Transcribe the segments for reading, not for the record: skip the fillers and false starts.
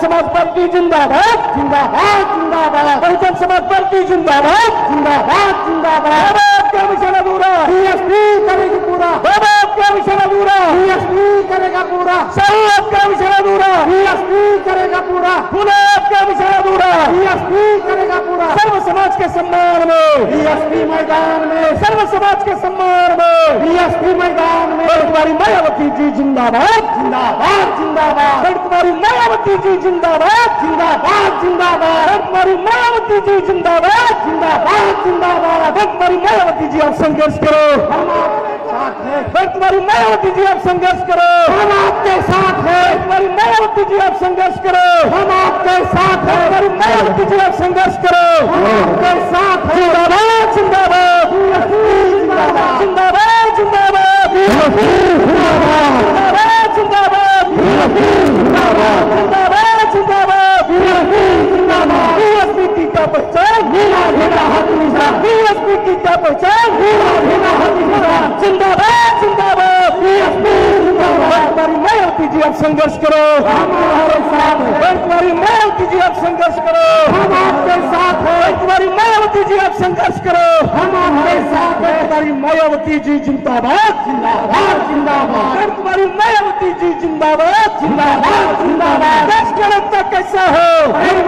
समाज पार्टी जिंदाबाद जिंदाबाद जिंदाबाद। बहुजन समाज पार्टी जिंदाबाद जिंदाबाद जिंदाबाद। क्या मिशन अधूरा बीएसपी करेगी पूरा। क्या मिशन अधूरा बीएसपी करेगा पूरा। शहीद का मिशन अधूरा बीएसपी करेगा पूरा। गुलाब का मिशन अधूरा बीएसपी करेगा पूरा। सर्व समाज के सम्मान में बीएसपी मैदान में। सर्व समाज के सम्मान में बीएसपी मैदान में। कुमारी मायावती जी जिंदाबाद जिंदाबाद जिंदाबाद। कुमारी मायावती जी जिंदाबाद जिंदाबाद जिंदाबाद। कुमारी मायावती जी जिंदाबाद जिंदाबाद जिंदाबाद। कुमारी मायावती जी आप संघर्ष करो, हम आपके साथ हैं। कुमारी मायावती जी आप संघर्ष करो, हम आपके साथ हैं। कुमारी मायावती जी आप संघर्ष करो, हम आपके साथ हैं। कुमारी मायावती जी आप संघर्ष करो, हम आपके साथ हैं। जिंदाबाद जिंदाबाद जिंदाबाद जिंदाबाद जिंदाबाद जिंदाबाद जिंदाबाद जिंदाबाद जिंदाबाद जिंदाबाद। बीएसपी की क्या पहचान बीएसपी की क्या पहचान जिंदाबाद जिंदाबाद बीएसपी जिंदाबाद। कुमारी मायावती जी आप संघर्ष करो, हमारे साथ हैं। कुमारी मायावती जी आप संघर्ष करो, हम आपके साथ हैं। कुमारी मायावती जी आप संघर्ष करो, हम आपके साथ हैं। कुमारी मायावती जी जिंदाबाद जिंदाबाद जिंदाबाद। कुमारी मायावती जी जिंदाबाद जिंदाबाद जिंदाबाद। देश का नेता कैसा हो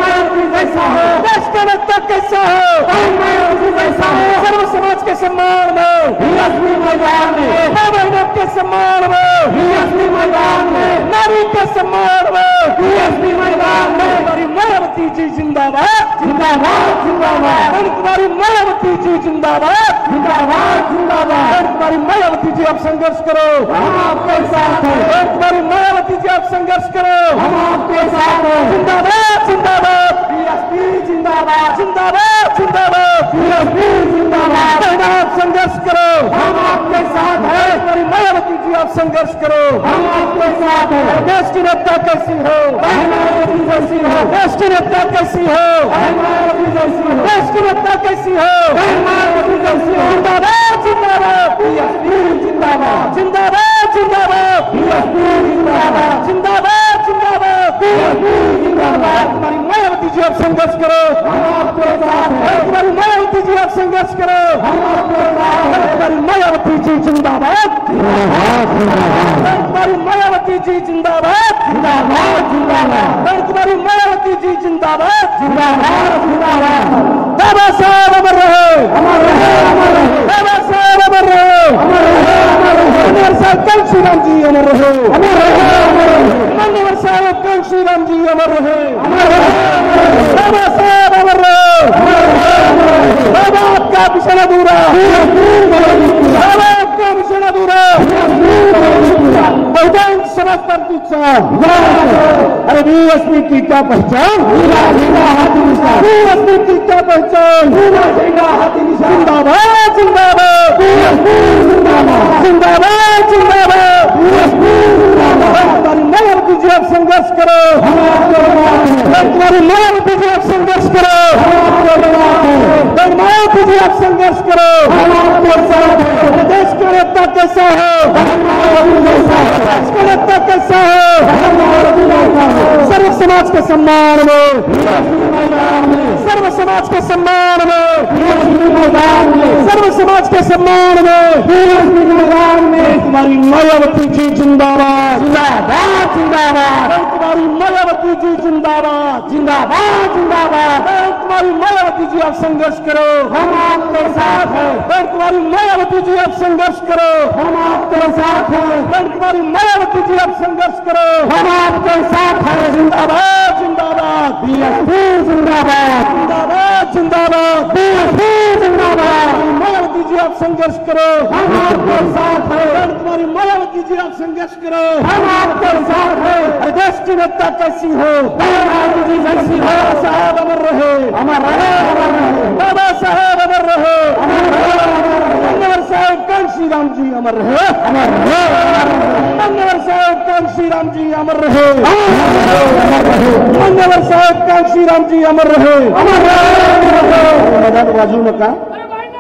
मायावती जैसा हो। देश का नेता कैसा हो मायावती जैसा हो। सर्व समाज के सम्मान में बीएसपी मैदान में। बहनों के सम्मान में बीएसपी मैदान में। नारी के सम्मान में बीएसपी मैदान में। कुमारी मायावती जी जिंदाबाद जिंदाबाद जिंदाबाद। कुमारी मायावती जी जिंदाबाद जिंदाबाद जिंदाबाद। कुमारी मायावती जी आप संघर्ष करो, हम आपके साथ हैं। कुमारी मायावती जी आप संघर्ष करो, हम आपके साथ हैं। जिंदाबाद जिंदाबाद बीएसपी जिंदाबाद जिंदाबाद जिंदाबाद बीएसपी जिंदाबाद। आप संघर्ष करो, हम आपके साथ हैं। कुमारी मायावती जी आप संघर्ष करो, हम आपके साथ हैं। देश की नेता कैसी हो मायावती जैसी हो। देश की नेता कैसी हो मायावती जैसी हो। देश की नेता कैसी हो मायावती जैसी हो। जिंदाबाद जिंदाबाद बीएसपी जिंदाबाद जिंदाबाद जिंदाबाद बीएसपी जिंदाबाद जिंदाबाद जिंदाबाद बीएसपी जिंदाबाद। कुमारी मायावती जी आप संघर्ष करो, हम आपके साथ हैं। कुमारी मायावती जी आप संघर्ष करो, हम आपके साथ हैं। कुमारी मायावती जी जिंदाबाद कुमारी मायावती जी जिंदाबाद जिंदाबाद जिंदाबाद। कुमारी मायावती जी जिंदाबाद जिंदाबाद जिंदाबाद। बाबा साहब अमर रहे, अमर रहे, अमर रहे। बाबा साहब अमर रहे, अमर रहे, अमर रहे। मनोहर साहब कांशी राम जी अमर रहे, अमर रहे, अमर रहे। मनोहर साहब कांशी राम जी अमर रहे, अमर रहे, अमर रहे। बाबा साहब अमर रहे, अमर रहे, अमर रहे। बाबा आपका मिशन अधूरा, बाबा आपका मिशन अधूरा। बहुजन समाज पार्टी अरे बीएसपी की क्या पहचान बीएसपी की क्या पहचान। जिंदाबाद जिंदाबाद जिंदाबाद जिंदाबाद जिंदाबाद। कुमारी मायावती जी आप संघर्ष करो, कुमारी मायावती जी आप संघर्ष करो, मायावती जी आप संघर्ष करो। देश का नेता कैसा हो देश का नेता कैसा हो। सर्व समाज के सम्मान में सर्व समाज के सम्मान में सर्व समाज के सम्मान में। कुमारी मायावती जी जिंदाबाद जिंदाबाद जिंदाबाद। कुमारी मायावती जी जिंदाबाद जिंदाबाद जिंदाबाद। कुमारी मायावती जी आप संघर्ष करो, हम आपके साथ हैं। कुमारी मायावती जी आप संघर्ष करो, हम आपके साथ हैं। कुमारी मायावती जी आप संघर्ष करो, हम आपके साथ हैं। जिंदाबाद जिंदाबाद बीएसपी जिंदाबाद जिंदाबाद जिंदाबाद बीएसपी जिंदाबाद। मायावती जी आप संघर्ष करो, हम आपके साथ हैं। कुमारी मायावती जी आप संघर्ष करो, हम आपके साथ हैं। देश की नेता कैसी हो मायावती जी जैसी हो। साहब अमर रहे, अमर रहे, अमर रहे। बाबा साहब अमर रहे, अमर रहे। मनोहर साहब कांशी राम जी अमर रहे, अमर रहे। मनोहर साहब कांशी राम जी अमर रहे, मनोहर साहब कांशी राम जी अमर रहे, अमर रहे। बाजू नका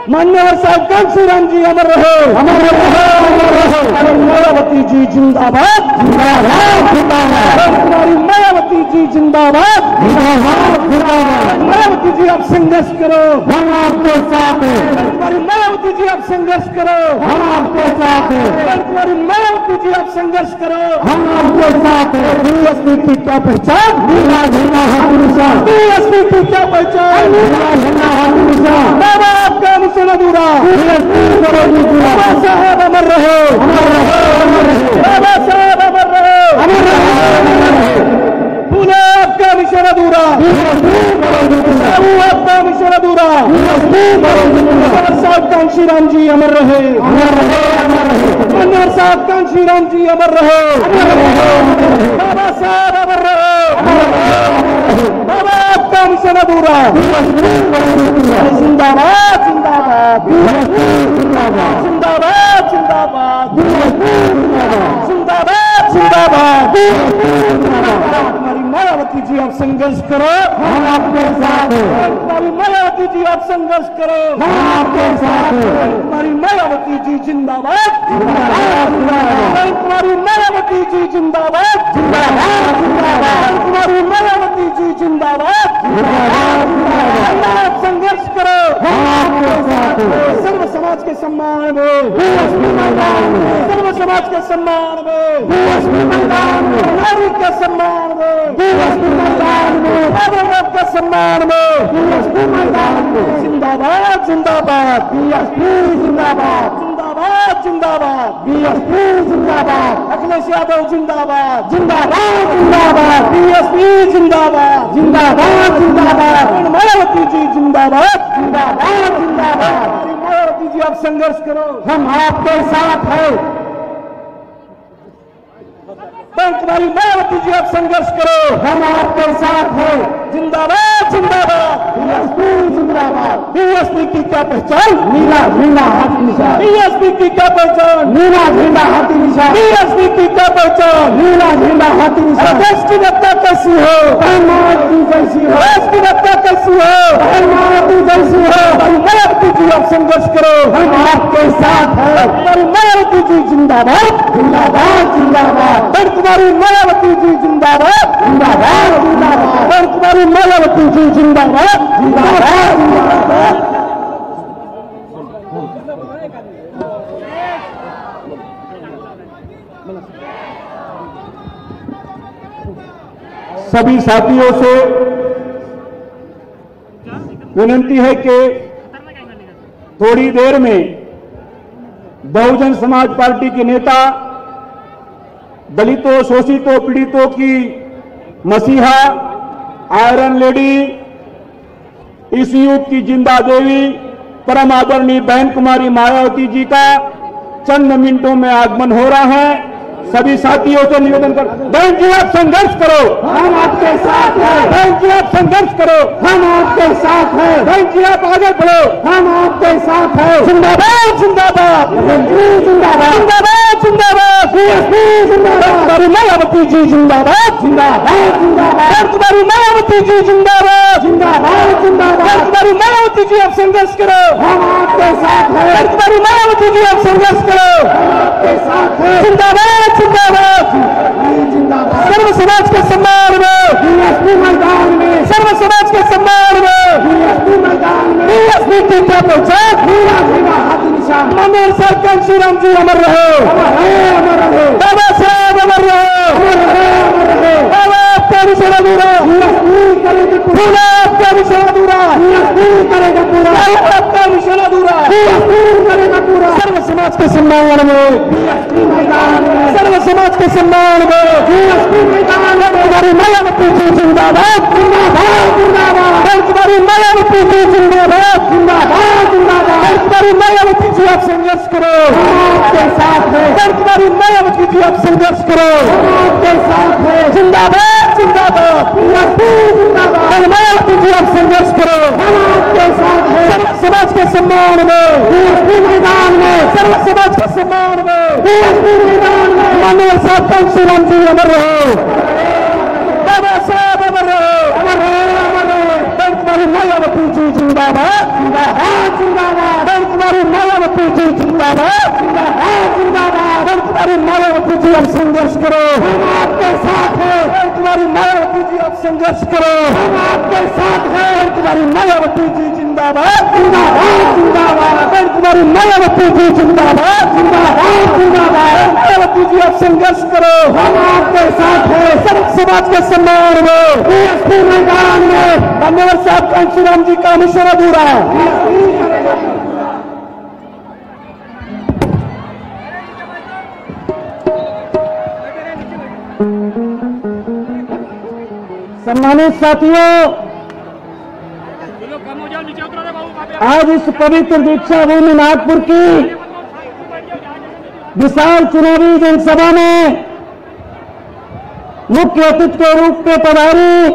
मान्यवर साहब कांशीराम जी अमर रहे, अमर रहे, अमर रहे। मायावती जी जिंदाबाद, जिंदाबाद, जिंदाबाद। कुमारी मायावती जी जिंदाबाद, जिंदाबाद, जिंदाबाद। मायावती जी आप संघर्ष करो, हम आपके साथ हैं। कुमारी मायावती जी आप संघर्ष करो, हम आपके साथ हैं। कुमारी मायावती जी आप संघर्ष करो, हम आपके साथ हैं। बीएसपी की क्या पहचान, नीला झंडा हाथ निशान। बीएसपी की क्या पहचान, नीला झंडा हाथ निशान। बाबा आपका मिशन अधूरा, बाबा साहेब अमर रहे, अमर रहे, अमर रहे। बाबा साहेब अमर रहे, अमर रहे। पुणे आपका मिशन अधूरा, बाबू आपका मिशन अधूरा। बाबा साहब कांशीराम जी अमर रहे, अमर रहे, अमर रहे। मनोहर साहब कांशीराम जी अमर रहे, अमर रहे। बाबा साहब अमर रहे, अमर रहे। बाबा आपका मिशन अधूरा। जिंदाबाद, जिंदाबाद, जिंदाबाद, जिंदाबाद, जिंदाबाद, जिंदाबाद। हमारी मायावती जी आप संघर्ष करो, हम आपके साथ हैं। हमारी मायावती जी आप संघर्ष करो, हम आपके साथ हैं। हमारी मायावती जी जिंदाबाद, जिंदाबाद, जिंदाबाद। हमारी मायावती जी जिंदाबाद, जिंदाबाद, जिंदाबाद। हमारी मायावती जी जिंदाबाद, जिंदाबाद, जिंदाबाद। आप संघर्ष करो, हम आपके साथ हैं। सर्व समाज के सम्मान में, सर्व समाज के सम्मान में, नागरिक के सम्मान में, नागरिक के सम्मान में। जिंदाबाद, जिंदाबाद, बीएसपी जिंदाबाद, जिंदाबाद, जिंदाबाद, बीएसपी जिंदाबाद। अखिलेश यादव जिंदाबाद, जिंदाबाद, जिंदाबाद, बीएसपी जिंदाबाद, जिंदाबाद, जिंदाबाद। मायावती जी जिंदाबाद, जिंदाबाद, जिंदाबाद। मायावती जी आप संघर्ष करो, हम आपके साथ हैं। कुमारी मायावती जी आप संघर्ष करो, हम आपके साथ हैं। जिंदाबाद, जिंदाबाद, बीएसपी जिंदाबाद। बीएसपी की क्या पहचान, नीला झंडा हाथी निशान। बीएसपी की क्या पहचान, नीला झंडा हाथी निशान। बीएसपी की क्या पहचान, नीला झंडा हाथी निशान। देश की रक्षा कैसी हो, मायावती जैसी हो। देश की रक्षा कैसी हो, मायावती जैसी हो। मायावती जी आप संघर्ष करो, हम आपके साथ हैं। मायावती जी जिंदाबाद, जिंदाबाद, जिंदाबाद। कुमारी मायावती जी जिंदाबाद, जिंदाबाद, जिंदाबाद। कुमारी मायावती जी जिंदाबाद, जिंदाबाद, जिंदाबाद। सभी साथियों से विनती है कि थोड़ी देर में बहुजन समाज पार्टी के नेता दलितों, शोषितों, पीड़ितों की मसीहा, आयरन लेडी, इस युग की जिंदा देवी परम आदरणीय बहन कुमारी मायावती जी का चंद मिनटों में आगमन हो रहा है। सभी साथियों से निवेदन कर, बहन जी आप संघर्ष करो, हम आपके साथ हैं। बहन जी आप संघर्ष करो, हम आपके साथ हैं। बहन जी आप आगे बढ़ो, हम आपके साथ हैं। जिंदाबाद, जिंदाबाद, जिंदाबाद, जिंदाबाद, जिंदाबाद। बीएसपी जिंदाबाद। कुमारी मायावती जी जिंदाबाद, जिंदाबाद, जिंदाबाद। कुमारी मायावती जी जिंदाबाद, जिंदाबाद, जिंदाबाद। कुमारी मायावती जी आप संघर्ष करो, हम आपके साथ हैं। कुमारी मायावती जी आप संघर्ष करो, हम आपके साथ हैं। जिंदाबाद, जिंदाबाद, जिंदाबाद। सर्व समाज के सम्मान में, बीएसपी मैदान में। सर्व समाज के सम्मान में, बीएसपी मैदान में। बीएसपी की क्या पहचान, नीला झंडा हाथी निशान। मनोहर साहब कांशीराम जी अमर रहे, अमर रहे, अमर रहे। बाबा साहब अमर रहे, अमर रहे, अमर रहे। बाबा आपका मिशन अधूरा, बीएसपी करेगी पूरा। आपका मिशन अधूरा, बीएसपी करेगा पूरा। आपका मिशन अधूरा, बीएसपी करेगा पूरा। सर्व समाज के सम्मान में, बीएसपी मैदान में। सर्व समाज के सम्मान में, बीएसपी मैदान में। कुमारी मायावती जी जिंदाबाद, जिंदाबाद, जिंदाबाद। कुमारी मायावती जी जिंदाबाद, जिंदाबाद, जिंदाबाद। कुमारी मायावती जी आप संघर्ष करो, हम आपके साथ हैं। कुमारी मायावती जी आप संघर्ष करो, हम आपके साथ हैं। जिंदाबाद, जिंदाबाद, बीएसपी जिंदाबाद। मायावती जी आप संघर्ष करो, हम आपके साथ हैं। सर्व समाज के सम्मान में, बीएसपी मैदान में। सर्व समाज के सम्मान में, बीएसपी मैदान में। मनोहर साहब कांशीराम जी अमर रहे, बाबा साहब अमर रहे, अमर रहे, अमर रहे। कुमारी मायावती जी जिंदाबाद, जिंदाबाद, जिंदाबाद। संघर्ष करो, हम आपके साथ हैं। तुम्हारी मायावती जी जिंदाबाद, जिंदाबाद, जिंदाबाद। तुम्हारी मायावती जी जिंदाबाद, जिंदाबाद, जिंदाबाद। मायावती जी आप संघर्ष करो, हम आपके साथ हैं। सब समाज के सम्मान में बीएसपी मैदान में धन्यवाद साहब कांशीराम जी का मिशन अधूरा है। सम्मानित साथियों, आज इस पवित्र दीक्षा भूमि नागपुर की विशाल चुनावी जनसभा में मुख्य अतिथि के रूप में पधारी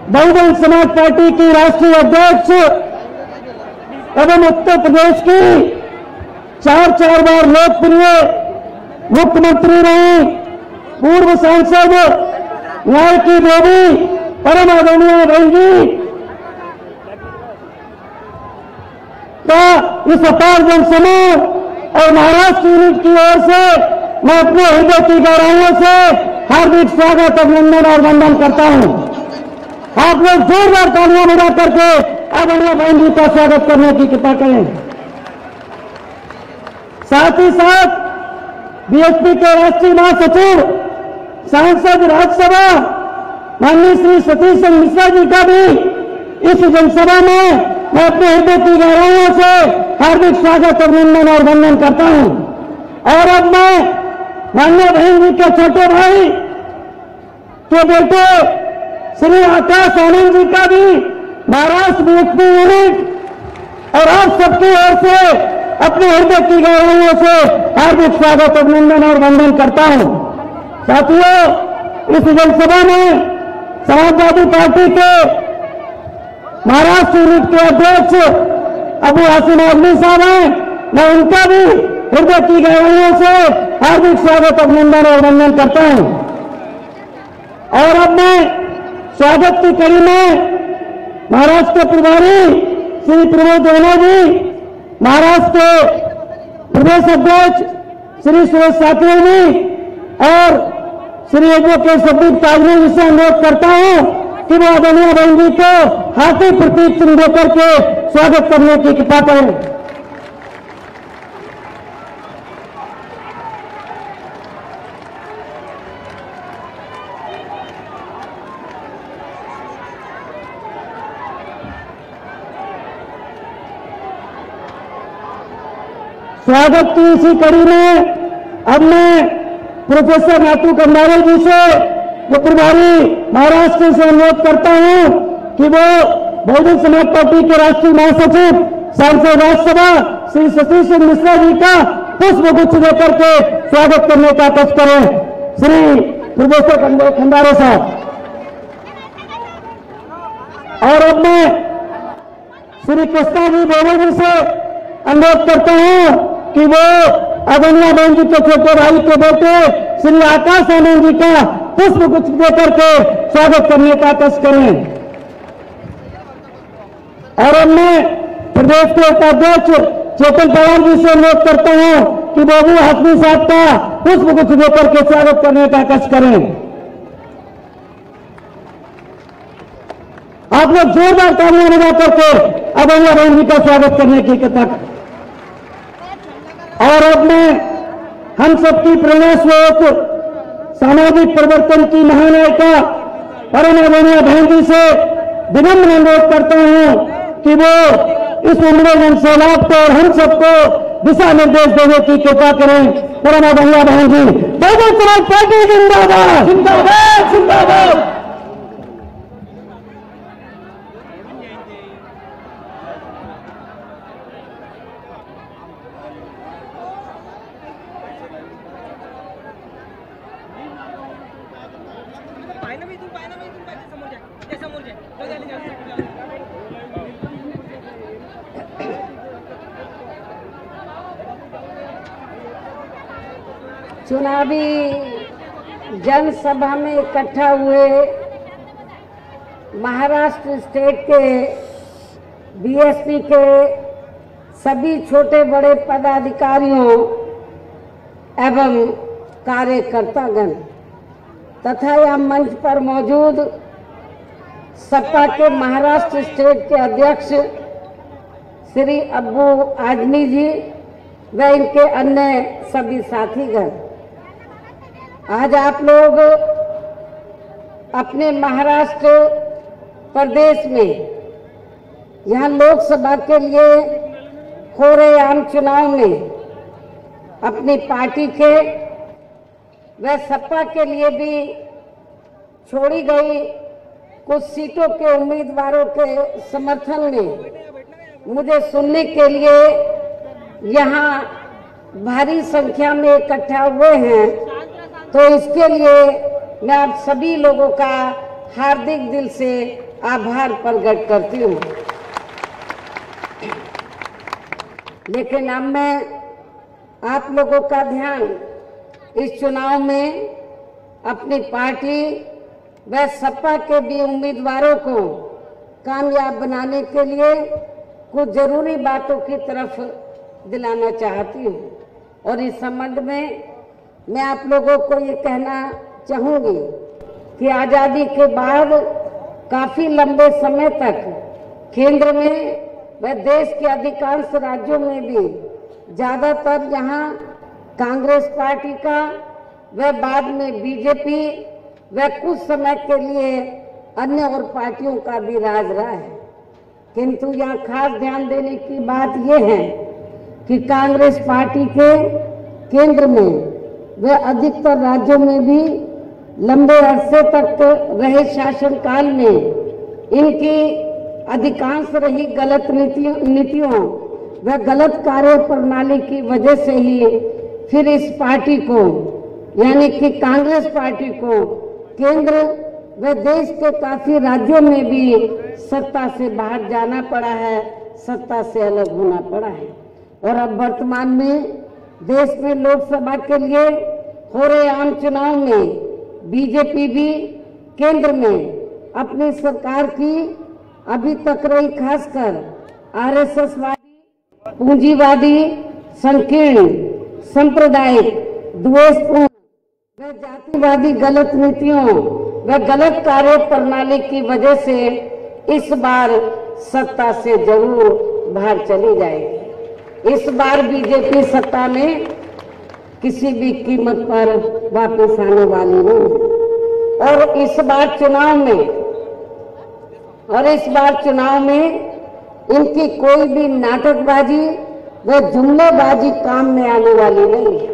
बहुजन समाज पार्टी की राष्ट्रीय अध्यक्ष एवं उत्तर प्रदेश की चार बार लोकप्रिय मुख्यमंत्री रही पूर्व सांसद न्याय की देवी परम आदरणीय बहन जी का इस अपार जनसमूह और महाराष्ट्र यूनिट की ओर से मैं अपने हृदय की गहराइयों से हार्दिक स्वागत अभिनंदन और वंदन करता हूं। आप लोग जोरदार तालियां बजा करके आदरणीय बहन जी का स्वागत करने की कृपा करें। साथ ही साथ बीएसपी के राष्ट्रीय महासचिव सांसद राज्यसभा माननीय श्री सतीश चंद्र मिश्रा जी का भी इस जनसभा में मैं अपने हृदय की गहराइयों से हार्दिक स्वागत अभिनंदन और वंदन करता हूं। और अब मैं माननीय बहन जी के छोटे भाई के बेटे श्री आकाश आनंद जी का भी महाराष्ट्र बीएसपी यूनिट और आप सबकी ओर से अपने हृदय की गहराइयों से हार्दिक स्वागत अभिनंदन और वंदन करता हूं। साथियों, इस जनसभा में समाजवादी पार्टी के महाराष्ट्र यूनिट के अध्यक्ष अबू हासिम आजमी साहब हैं। मैं उनका भी हृदय की गहराइयों से हार्दिक स्वागत अभिनंदन और वंदन करता हूं। और अब मैं स्वागत की कड़ी में महाराष्ट्र के प्रभारी श्री प्रमोद रेणा जी, महाराष्ट्र के प्रदेश अध्यक्ष श्री सुरेश साथी जी और श्री एडवोकेट संदीप ताजनी जी से अनुरोध करता हूं कि वो आदरणीय बहन जी को हाथी प्रतीक चिन्ह देकर के स्वागत करने की कृपा करें। स्वागत की इसी कड़ी में अब मैं प्रोफेसर नातू कंडारे जी से जो प्रभारी महाराष्ट्र से अनुरोध करता हूं कि वो बहुजन समाज पार्टी के राष्ट्रीय महासचिव सांसद राज्यसभा श्री सतीश चंद्र मिश्रा जी का पुष्प गुच्छ देकर के स्वागत करने का कष्ट करें। श्री प्रोफेसर खंडारे साहब। और अब मैं श्री कृष्णा जी बोबे जी से अनुरोध करता हूं कि वो आदरणीय बहन जी के छोटे भाई के बेटे श्री आकाश आनंद जी का पुष्प गुच्छ देकर के स्वागत करने का कष्ट करें। और अब मैं प्रदेश के उपाध्यक्ष चेतन पवार जी से अनुरोध करता हूं कि बाबू हाशमी साहब का पुष्प गुच्छ देकर के स्वागत करने का कष्ट करें। आप लोग जोरदार तालियां बजा करके आदरणीय बहन जी का स्वागत करने की कृपा करें। और अब मैं हम सबकी प्रेरणा स्रोत सामाजिक परिवर्तन की महानायिका परम आदरणीय बहन जी से विनम्र अनुरोध करता हूं कि वो इस उम्र जनसैलाब को और हम सबको दिशा निर्देश देने की कृपा करें। परम आदरणीय बहन जी। बहुजन समाज पार्टी जिंदाबाद, जिंदाबाद, जिंदाबाद। चुनावी जनसभा में इकट्ठा हुए महाराष्ट्र स्टेट के बीएसपी के सभी छोटे बड़े पदाधिकारियों एवं कार्यकर्तागण, तथा यह मंच पर मौजूद सपा के महाराष्ट्र स्टेट के अध्यक्ष श्री अब्बू आजमी जी व इनके अन्य सभी साथीगण, आज आप लोग अपने महाराष्ट्र प्रदेश में यहाँ लोकसभा के लिए हो रहे आम चुनाव में अपनी पार्टी के व सपा के लिए भी छोड़ी गई कुछ सीटों के उम्मीदवारों के समर्थन में मुझे सुनने के लिए यहाँ भारी संख्या में इकट्ठा हुए हैं, तो इसके लिए मैं आप सभी लोगों का हार्दिक दिल से आभार प्रकट करती हूँ। लेकिन अब मैं आप लोगों का ध्यान इस चुनाव में अपनी पार्टी व सपा के भी उम्मीदवारों को कामयाब बनाने के लिए कुछ जरूरी बातों की तरफ दिलाना चाहती हूँ। और इस संबंध में मैं आप लोगों को ये कहना चाहूँगी कि आज़ादी के बाद काफ़ी लंबे समय तक केंद्र में व देश के अधिकांश राज्यों में भी ज़्यादातर यहाँ कांग्रेस पार्टी का व बाद में बीजेपी व कुछ समय के लिए अन्य और पार्टियों का भी राज रहा है। किंतु यहाँ खास ध्यान देने की बात यह है कि कांग्रेस पार्टी के केंद्र में व अधिकतर राज्यों में भी लंबे अरसे तक रहे शासनकाल में इनकी अधिकांश रही गलत नीतियों व गलत कार्य प्रणाली की वजह से ही फिर इस पार्टी को यानी कि कांग्रेस पार्टी को केंद्र व देश के काफी राज्यों में भी सत्ता से बाहर जाना पड़ा है, सत्ता से अलग होना पड़ा है। और अब वर्तमान में देश में लोकसभा के लिए हो रहे आम चुनाव में बीजेपी भी केंद्र में अपनी सरकार की अभी तक रही खासकर आरएसएस वादी, पूंजीवादी, संकीर्ण, सांप्रदायिक, द्वेषपूर्ण व जातिवादी गलत नीतियों व गलत कार्य प्रणाली की वजह से इस बार सत्ता से जरूर बाहर चली जाएगी। इस बार बीजेपी सत्ता में किसी भी कीमत पर वापस आने वाली नहीं। और इस बार चुनाव में इनकी कोई भी नाटकबाजी व जुमलेबाजी काम में आने वाली नहीं है।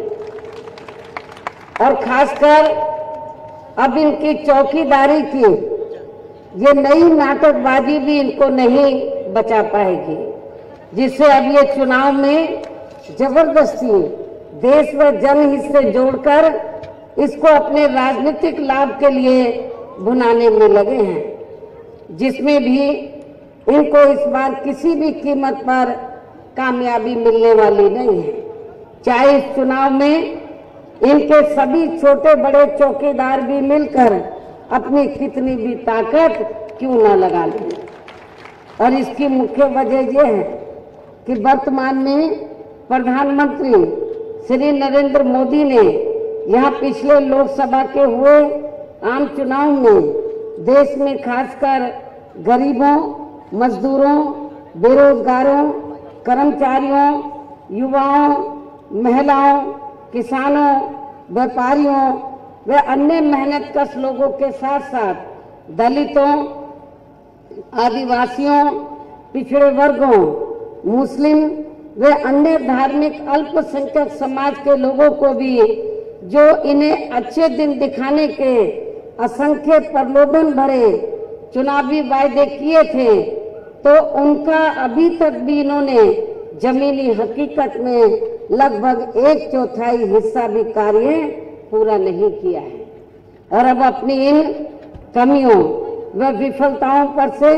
और खासकर अब इनकी चौकीदारी की ये नई नाटकबाजी भी इनको नहीं बचा पाएगी, जिससे अब ये चुनाव में जबरदस्ती देश व जनहित से जोड़कर इसको अपने राजनीतिक लाभ के लिए भुनाने में लगे हैं, जिसमें भी इनको इस बार किसी भी कीमत पर कामयाबी मिलने वाली नहीं है। चाहे इस चुनाव में इनके सभी छोटे बड़े चौकीदार भी मिलकर अपनी कितनी भी ताकत क्यों न लगा लें। और इसकी मुख्य वजह यह है कि वर्तमान में प्रधानमंत्री श्री नरेंद्र मोदी ने यहाँ पिछले लोकसभा के हुए आम चुनाव में देश में खासकर गरीबों, मजदूरों, बेरोजगारों, कर्मचारियों, युवाओं, महिलाओं, किसानों, व्यापारियों व अन्य मेहनतकश लोगों के साथ साथ दलितों, आदिवासियों, पिछड़े वर्गों, मुस्लिम व अन्य धार्मिक अल्पसंख्यक समाज के लोगों को भी जो इन्हें अच्छे दिन दिखाने के असंख्य प्रलोभन भरे चुनावी वायदे किए थे, तो उनका अभी तक भी इन्होंने जमीनी हकीकत में लगभग 1/4 हिस्सा भी कार्य पूरा नहीं किया है। और अब अपनी इन कमियों व विफलताओं पर से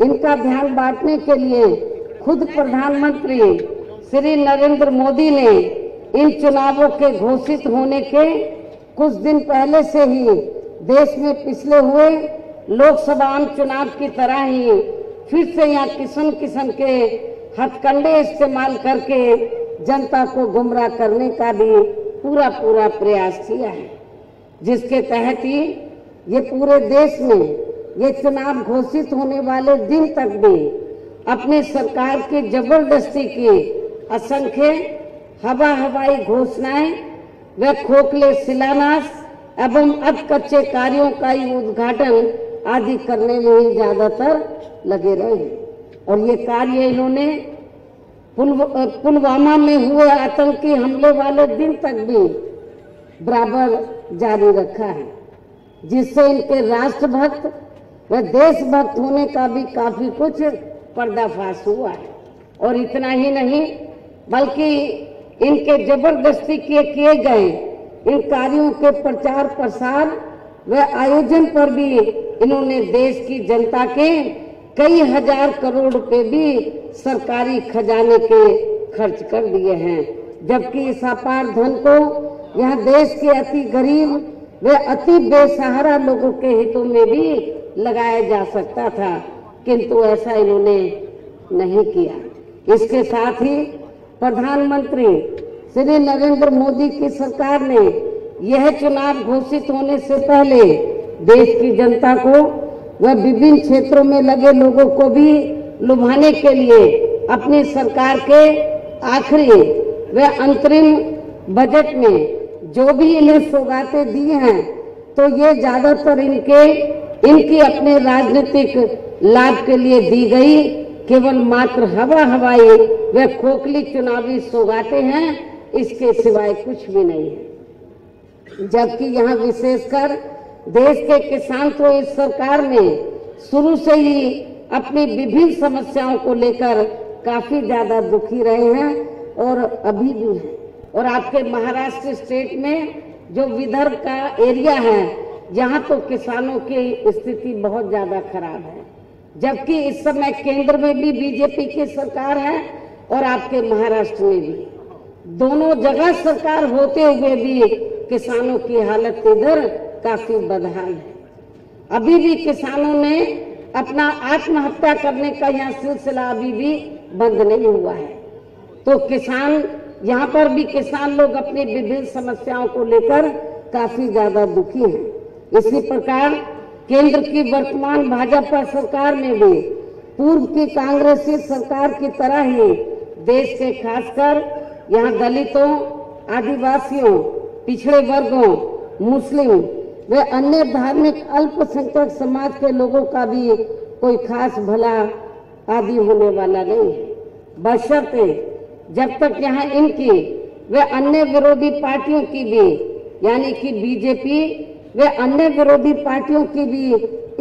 इनका ध्यान बांटने के लिए खुद प्रधानमंत्री श्री नरेंद्र मोदी ने इन चुनावों के घोषित होने के कुछ दिन पहले से ही देश में पिछले हुए लोकसभा आम चुनाव की तरह ही फिर से यहाँ किस्म किस्म के हथकंडे इस्तेमाल करके जनता को गुमराह करने का भी पूरा प्रयास किया है। जिसके तहत ही ये पूरे देश में ये चुनाव घोषित होने वाले दिन तक भी अपनी सरकार की जबरदस्ती की असंख्य हवाई घोषणाएं व खोखले शिलान्यास एवं अधकच्चे कार्यों का ही उद्घाटन आदि करने में ही ज्यादातर लगे रहे। और ये कार्य इन्होंने पुलवामा में हुए आतंकी हमले वाले दिन तक भी बराबर जारी रखा है, जिससे इनके राष्ट्रभक्त व देशभक्त होने का भी काफी कुछ पर्दाफाश हुआ है। और इतना ही नहीं बल्कि इनके जबरदस्ती किए गए इन कार्यों के प्रचार प्रसार व आयोजन पर भी इन्होंने देश की जनता के कई हजार करोड़ रुपए भी सरकारी खजाने के खर्च कर दिए हैं, जबकि इस अपार धन को यहाँ देश के अति गरीब व अति बेसहारा लोगों के हितों में भी लगाया जा सकता था, किंतु ऐसा इन्होंने नहीं किया। इसके साथ ही प्रधानमंत्री श्री नरेंद्र मोदी की सरकार ने यह चुनाव घोषित होने से पहले देश की जनता को व विभिन्न क्षेत्रों में लगे लोगों को भी लुभाने के लिए अपनी सरकार के आखिरी व अंतरिम बजट में जो भी इन्हें सौगातें दी हैं, तो ये ज्यादातर इनकी अपने राजनीतिक लाभ के लिए दी गई केवल मात्र हवाई व खोखली चुनावी सौगातें हैं, इसके सिवाय कुछ भी नहीं है। जबकि यहाँ विशेषकर देश के किसान तो इस सरकार में शुरू से ही अपनी विभिन्न समस्याओं को लेकर काफी ज्यादा दुखी रहे हैं और अभी भी हैं। और आपके महाराष्ट्र स्टेट में जो विदर्भ का एरिया है, यहाँ तो किसानों की स्थिति बहुत ज्यादा खराब है, जबकि इस समय केंद्र में भी बीजेपी की सरकार है और आपके महाराष्ट्र में भी। दोनों जगह सरकार होते हुए भी किसानों की हालत इधर काफी बदहाल है। अभी भी किसानों ने अपना आत्महत्या करने का यह सिलसिला अभी भी बंद नहीं हुआ है। तो किसान यहाँ पर भी किसान लोग अपनी विभिन्न समस्याओं को लेकर काफी ज्यादा दुखी हैं। इसी प्रकार केंद्र की वर्तमान भाजपा सरकार में भी पूर्व की कांग्रेसी सरकार की तरह ही देश के खासकर यहाँ दलितों, आदिवासियों, पिछड़े वर्गों, मुस्लिम व अन्य धार्मिक अल्पसंख्यक समाज के लोगों का भी कोई खास भला आदि होने वाला नहीं है, बशर्ते जब तक यहाँ इनकी व अन्य विरोधी पार्टियों की भी, यानी कि बीजेपी व अन्य विरोधी पार्टियों की भी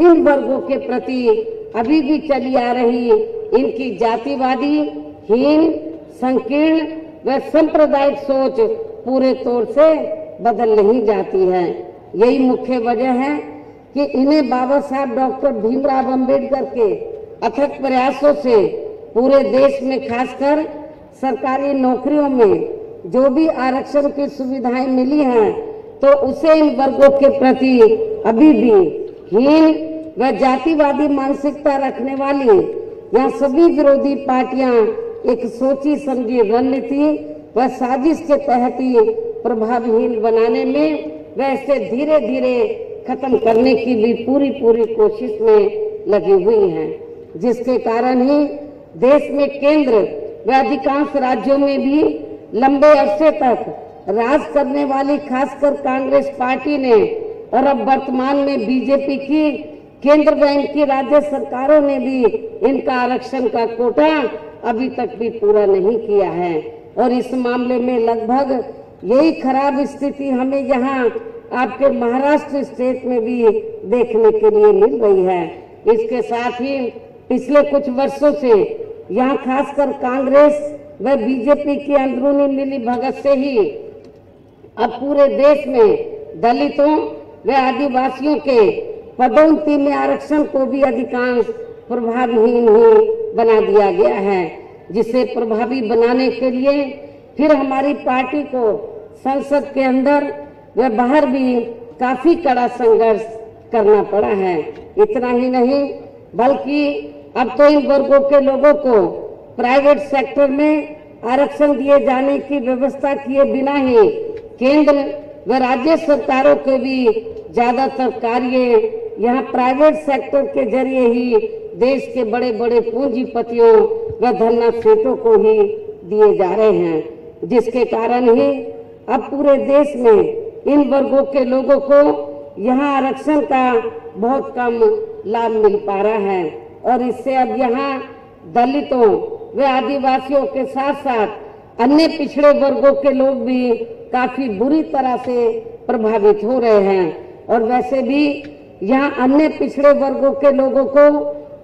इन वर्गों के प्रति अभी भी चली आ रही इनकी जातिवादी, हीन, संकीर्ण व सांप्रदायिक सोच पूरे तौर से बदल नहीं जाती है। यही मुख्य वजह है कि इन्हें बाबा साहब डॉक्टर भीमराव अंबेडकर के अथक प्रयासों से पूरे देश में खासकर सरकारी नौकरियों में जो भी आरक्षण की सुविधाएं मिली हैं, तो उसे इन वर्गों के प्रति अभी भी हीन व जातिवादी मानसिकता रखने वाली यहाँ सभी विरोधी पार्टियां एक सोची समझी रणनीति व साजिश के तहत ही प्रभावहीन बनाने में व इसे धीरे धीरे खत्म करने की भी पूरी कोशिश में लगी हुई हैं, जिसके कारण ही देश में केंद्र व अधिकांश राज्यों में भी लंबे अरसे तक राज करने वाली खासकर कांग्रेस पार्टी ने और अब वर्तमान में बीजेपी की केंद्र व इनकी राज्य सरकारों ने भी इनका आरक्षण का कोटा अभी तक भी पूरा नहीं किया है। और इस मामले में लगभग यही खराब स्थिति हमें यहाँ आपके महाराष्ट्र स्टेट में भी देखने के लिए मिल रही है। इसके साथ ही पिछले कुछ वर्षों से यहाँ खासकर कांग्रेस व बीजेपी की अंदरूनी मिली भगत से ही अब पूरे देश में दलितों व आदिवासियों के पदोन्नति में आरक्षण को भी अधिकांश प्रभावहीन ही बना दिया गया है, जिसे प्रभावी बनाने के लिए फिर हमारी पार्टी को संसद के अंदर व बाहर भी काफी कड़ा संघर्ष करना पड़ा है। इतना ही नहीं बल्कि अब तो इन वर्गों के लोगों को प्राइवेट सेक्टर में आरक्षण दिए जाने की व्यवस्था किए बिना ही केंद्र व राज्य सरकारों के भी ज्यादातर कार्य यहाँ प्राइवेट सेक्टर के जरिए ही देश के बड़े बड़े पूंजीपतियों व धनासेठों को ही दिए जा रहे हैं, जिसके कारण ही अब पूरे देश में इन वर्गों के लोगों को यहाँ आरक्षण का बहुत कम लाभ मिल पा रहा है। और इससे अब यहाँ दलितों व आदिवासियों के साथ साथ अन्य पिछड़े वर्गों के लोग भी काफी बुरी तरह से प्रभावित हो रहे हैं। और वैसे भी यहाँ अन्य पिछड़े वर्गों के लोगों को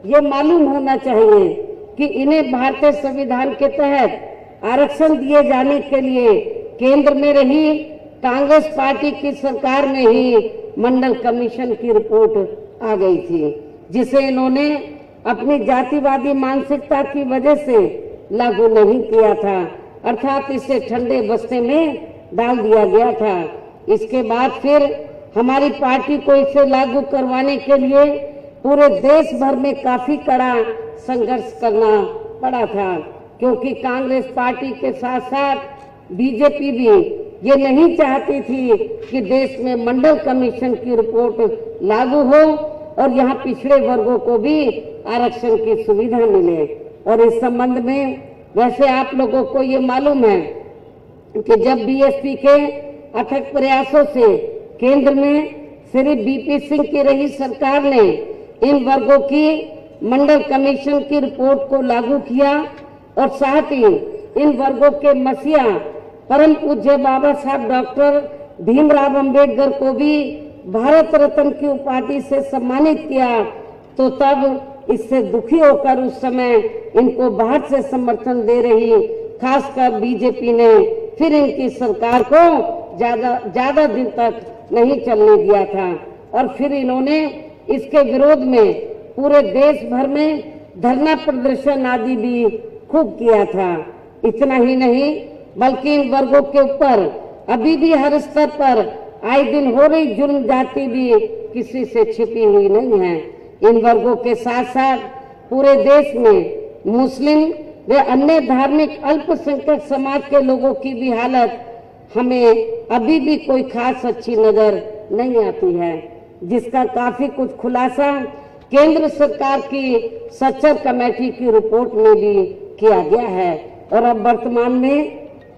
ये मालूम होना चाहिए कि इन्हें भारतीय संविधान के तहत आरक्षण दिए जाने के लिए केंद्र में रही कांग्रेस पार्टी की सरकार में ही मंडल कमीशन की रिपोर्ट आ गई थी, जिसे इन्होंने अपनी जातिवादी मानसिकता की वजह से लागू नहीं किया था, अर्थात इसे ठंडे बस्ते में डाल दिया गया था। इसके बाद फिर हमारी पार्टी को इसे लागू करवाने के लिए पूरे देश भर में काफी कड़ा संघर्ष करना पड़ा था, क्योंकि कांग्रेस पार्टी के साथ साथ बीजेपी भी ये नहीं चाहती थी कि देश में मंडल कमीशन की रिपोर्ट लागू हो और यहाँ पिछड़े वर्गों को भी आरक्षण की सुविधा मिले। और इस संबंध में वैसे आप लोगों को ये मालूम है कि जब बीएसपी के अथक प्रयासों से केंद्र में श्री बीपी सिंह की रही सरकार ने इन वर्गों की मंडल कमीशन की रिपोर्ट को लागू किया और साथ ही इन वर्गों के मसीहा परम पूज्य बाबा साहब डॉक्टर भीमराव अंबेडकर को भी भारत रत्न की उपाधि से सम्मानित किया, तो तब इससे दुखी होकर उस समय इनको बाहर से समर्थन दे रही खासकर बीजेपी ने फिर इनकी सरकार को ज्यादा दिन तक नहीं चलने दिया था और फिर इन्होंने इसके विरोध में पूरे देश भर में धरना प्रदर्शन आदि भी खूब किया था। इतना ही नहीं बल्कि इन वर्गों के ऊपर अभी भी हर स्तर पर आए दिन हो रही जुर्म जाति भी किसी से छिपी हुई नहीं है। इन वर्गों के साथ साथ पूरे देश में मुस्लिम व अन्य धार्मिक अल्पसंख्यक समाज के लोगों की भी हालत हमें अभी भी कोई खास अच्छी नजर नहीं आती है, जिसका काफी कुछ खुलासा केंद्र सरकार की सच्चर कमेटी की रिपोर्ट में भी किया गया है। और अब वर्तमान में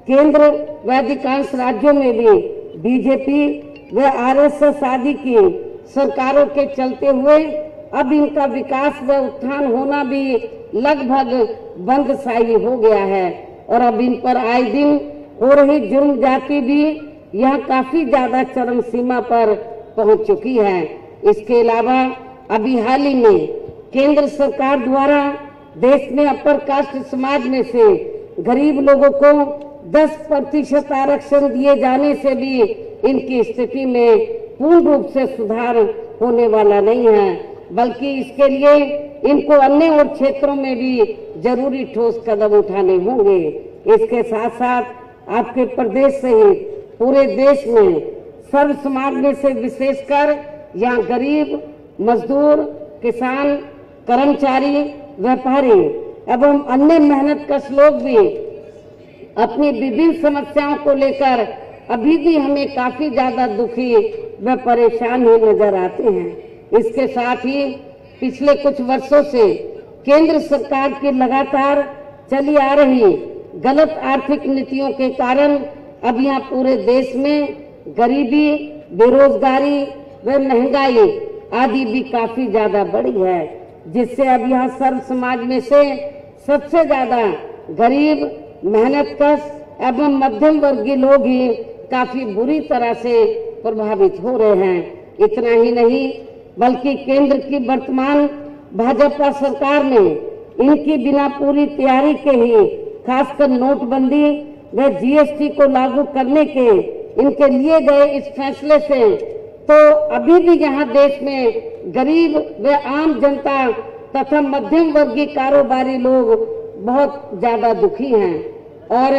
केंद्र व अधिकांश राज्यों में भी बीजेपी व आरएसएस आदि की सरकारों के चलते हुए अब इनका विकास व उत्थान होना भी लगभग बंदशाही हो गया है और अब इन पर आए दिन हो रही जुर्म जाति भी यह काफी ज्यादा चरम सीमा पर पहुंच चुकी है। इसके अलावा अभी हाल ही में केंद्र सरकार द्वारा देश में अपर कास्ट समाज में से गरीब लोगों को 10% आरक्षण दिए जाने से भी इनकी स्थिति में पूर्ण रूप से सुधार होने वाला नहीं है, बल्कि इसके लिए इनको अन्य और क्षेत्रों में भी जरूरी ठोस कदम उठाने होंगे। इसके साथ साथ आपके प्रदेश सहित पूरे देश में सर्व समाज में से विशेषकर यहाँ गरीब, मजदूर, किसान, कर्मचारी, व्यापारी एवं अन्य मेहनतकश लोग भी अपनी विभिन्न समस्याओं को लेकर अभी भी हमें काफी ज्यादा दुखी व परेशान हुए नजर आते हैं। इसके साथ ही पिछले कुछ वर्षों से केंद्र सरकार की लगातार चली आ रही गलत आर्थिक नीतियों के कारण अब यहाँ पूरे देश में गरीबी, बेरोजगारी व महंगाई आदि भी काफी ज्यादा बढ़ी है, जिससे अब यहाँ सर्व समाज में से सबसे ज्यादा गरीब, मेहनतकश एवं मध्यम वर्गीय लोग ही काफी बुरी तरह से प्रभावित हो रहे हैं। इतना ही नहीं बल्कि केंद्र की वर्तमान भाजपा सरकार ने इनकी बिना पूरी तैयारी के ही खासकर नोटबंदी व जीएसटी को लागू करने के इनके लिए गए इस फैसले से तो अभी भी यहाँ देश में गरीब व आम जनता तथा मध्यम वर्गीय कारोबारी लोग बहुत ज्यादा दुखी हैं और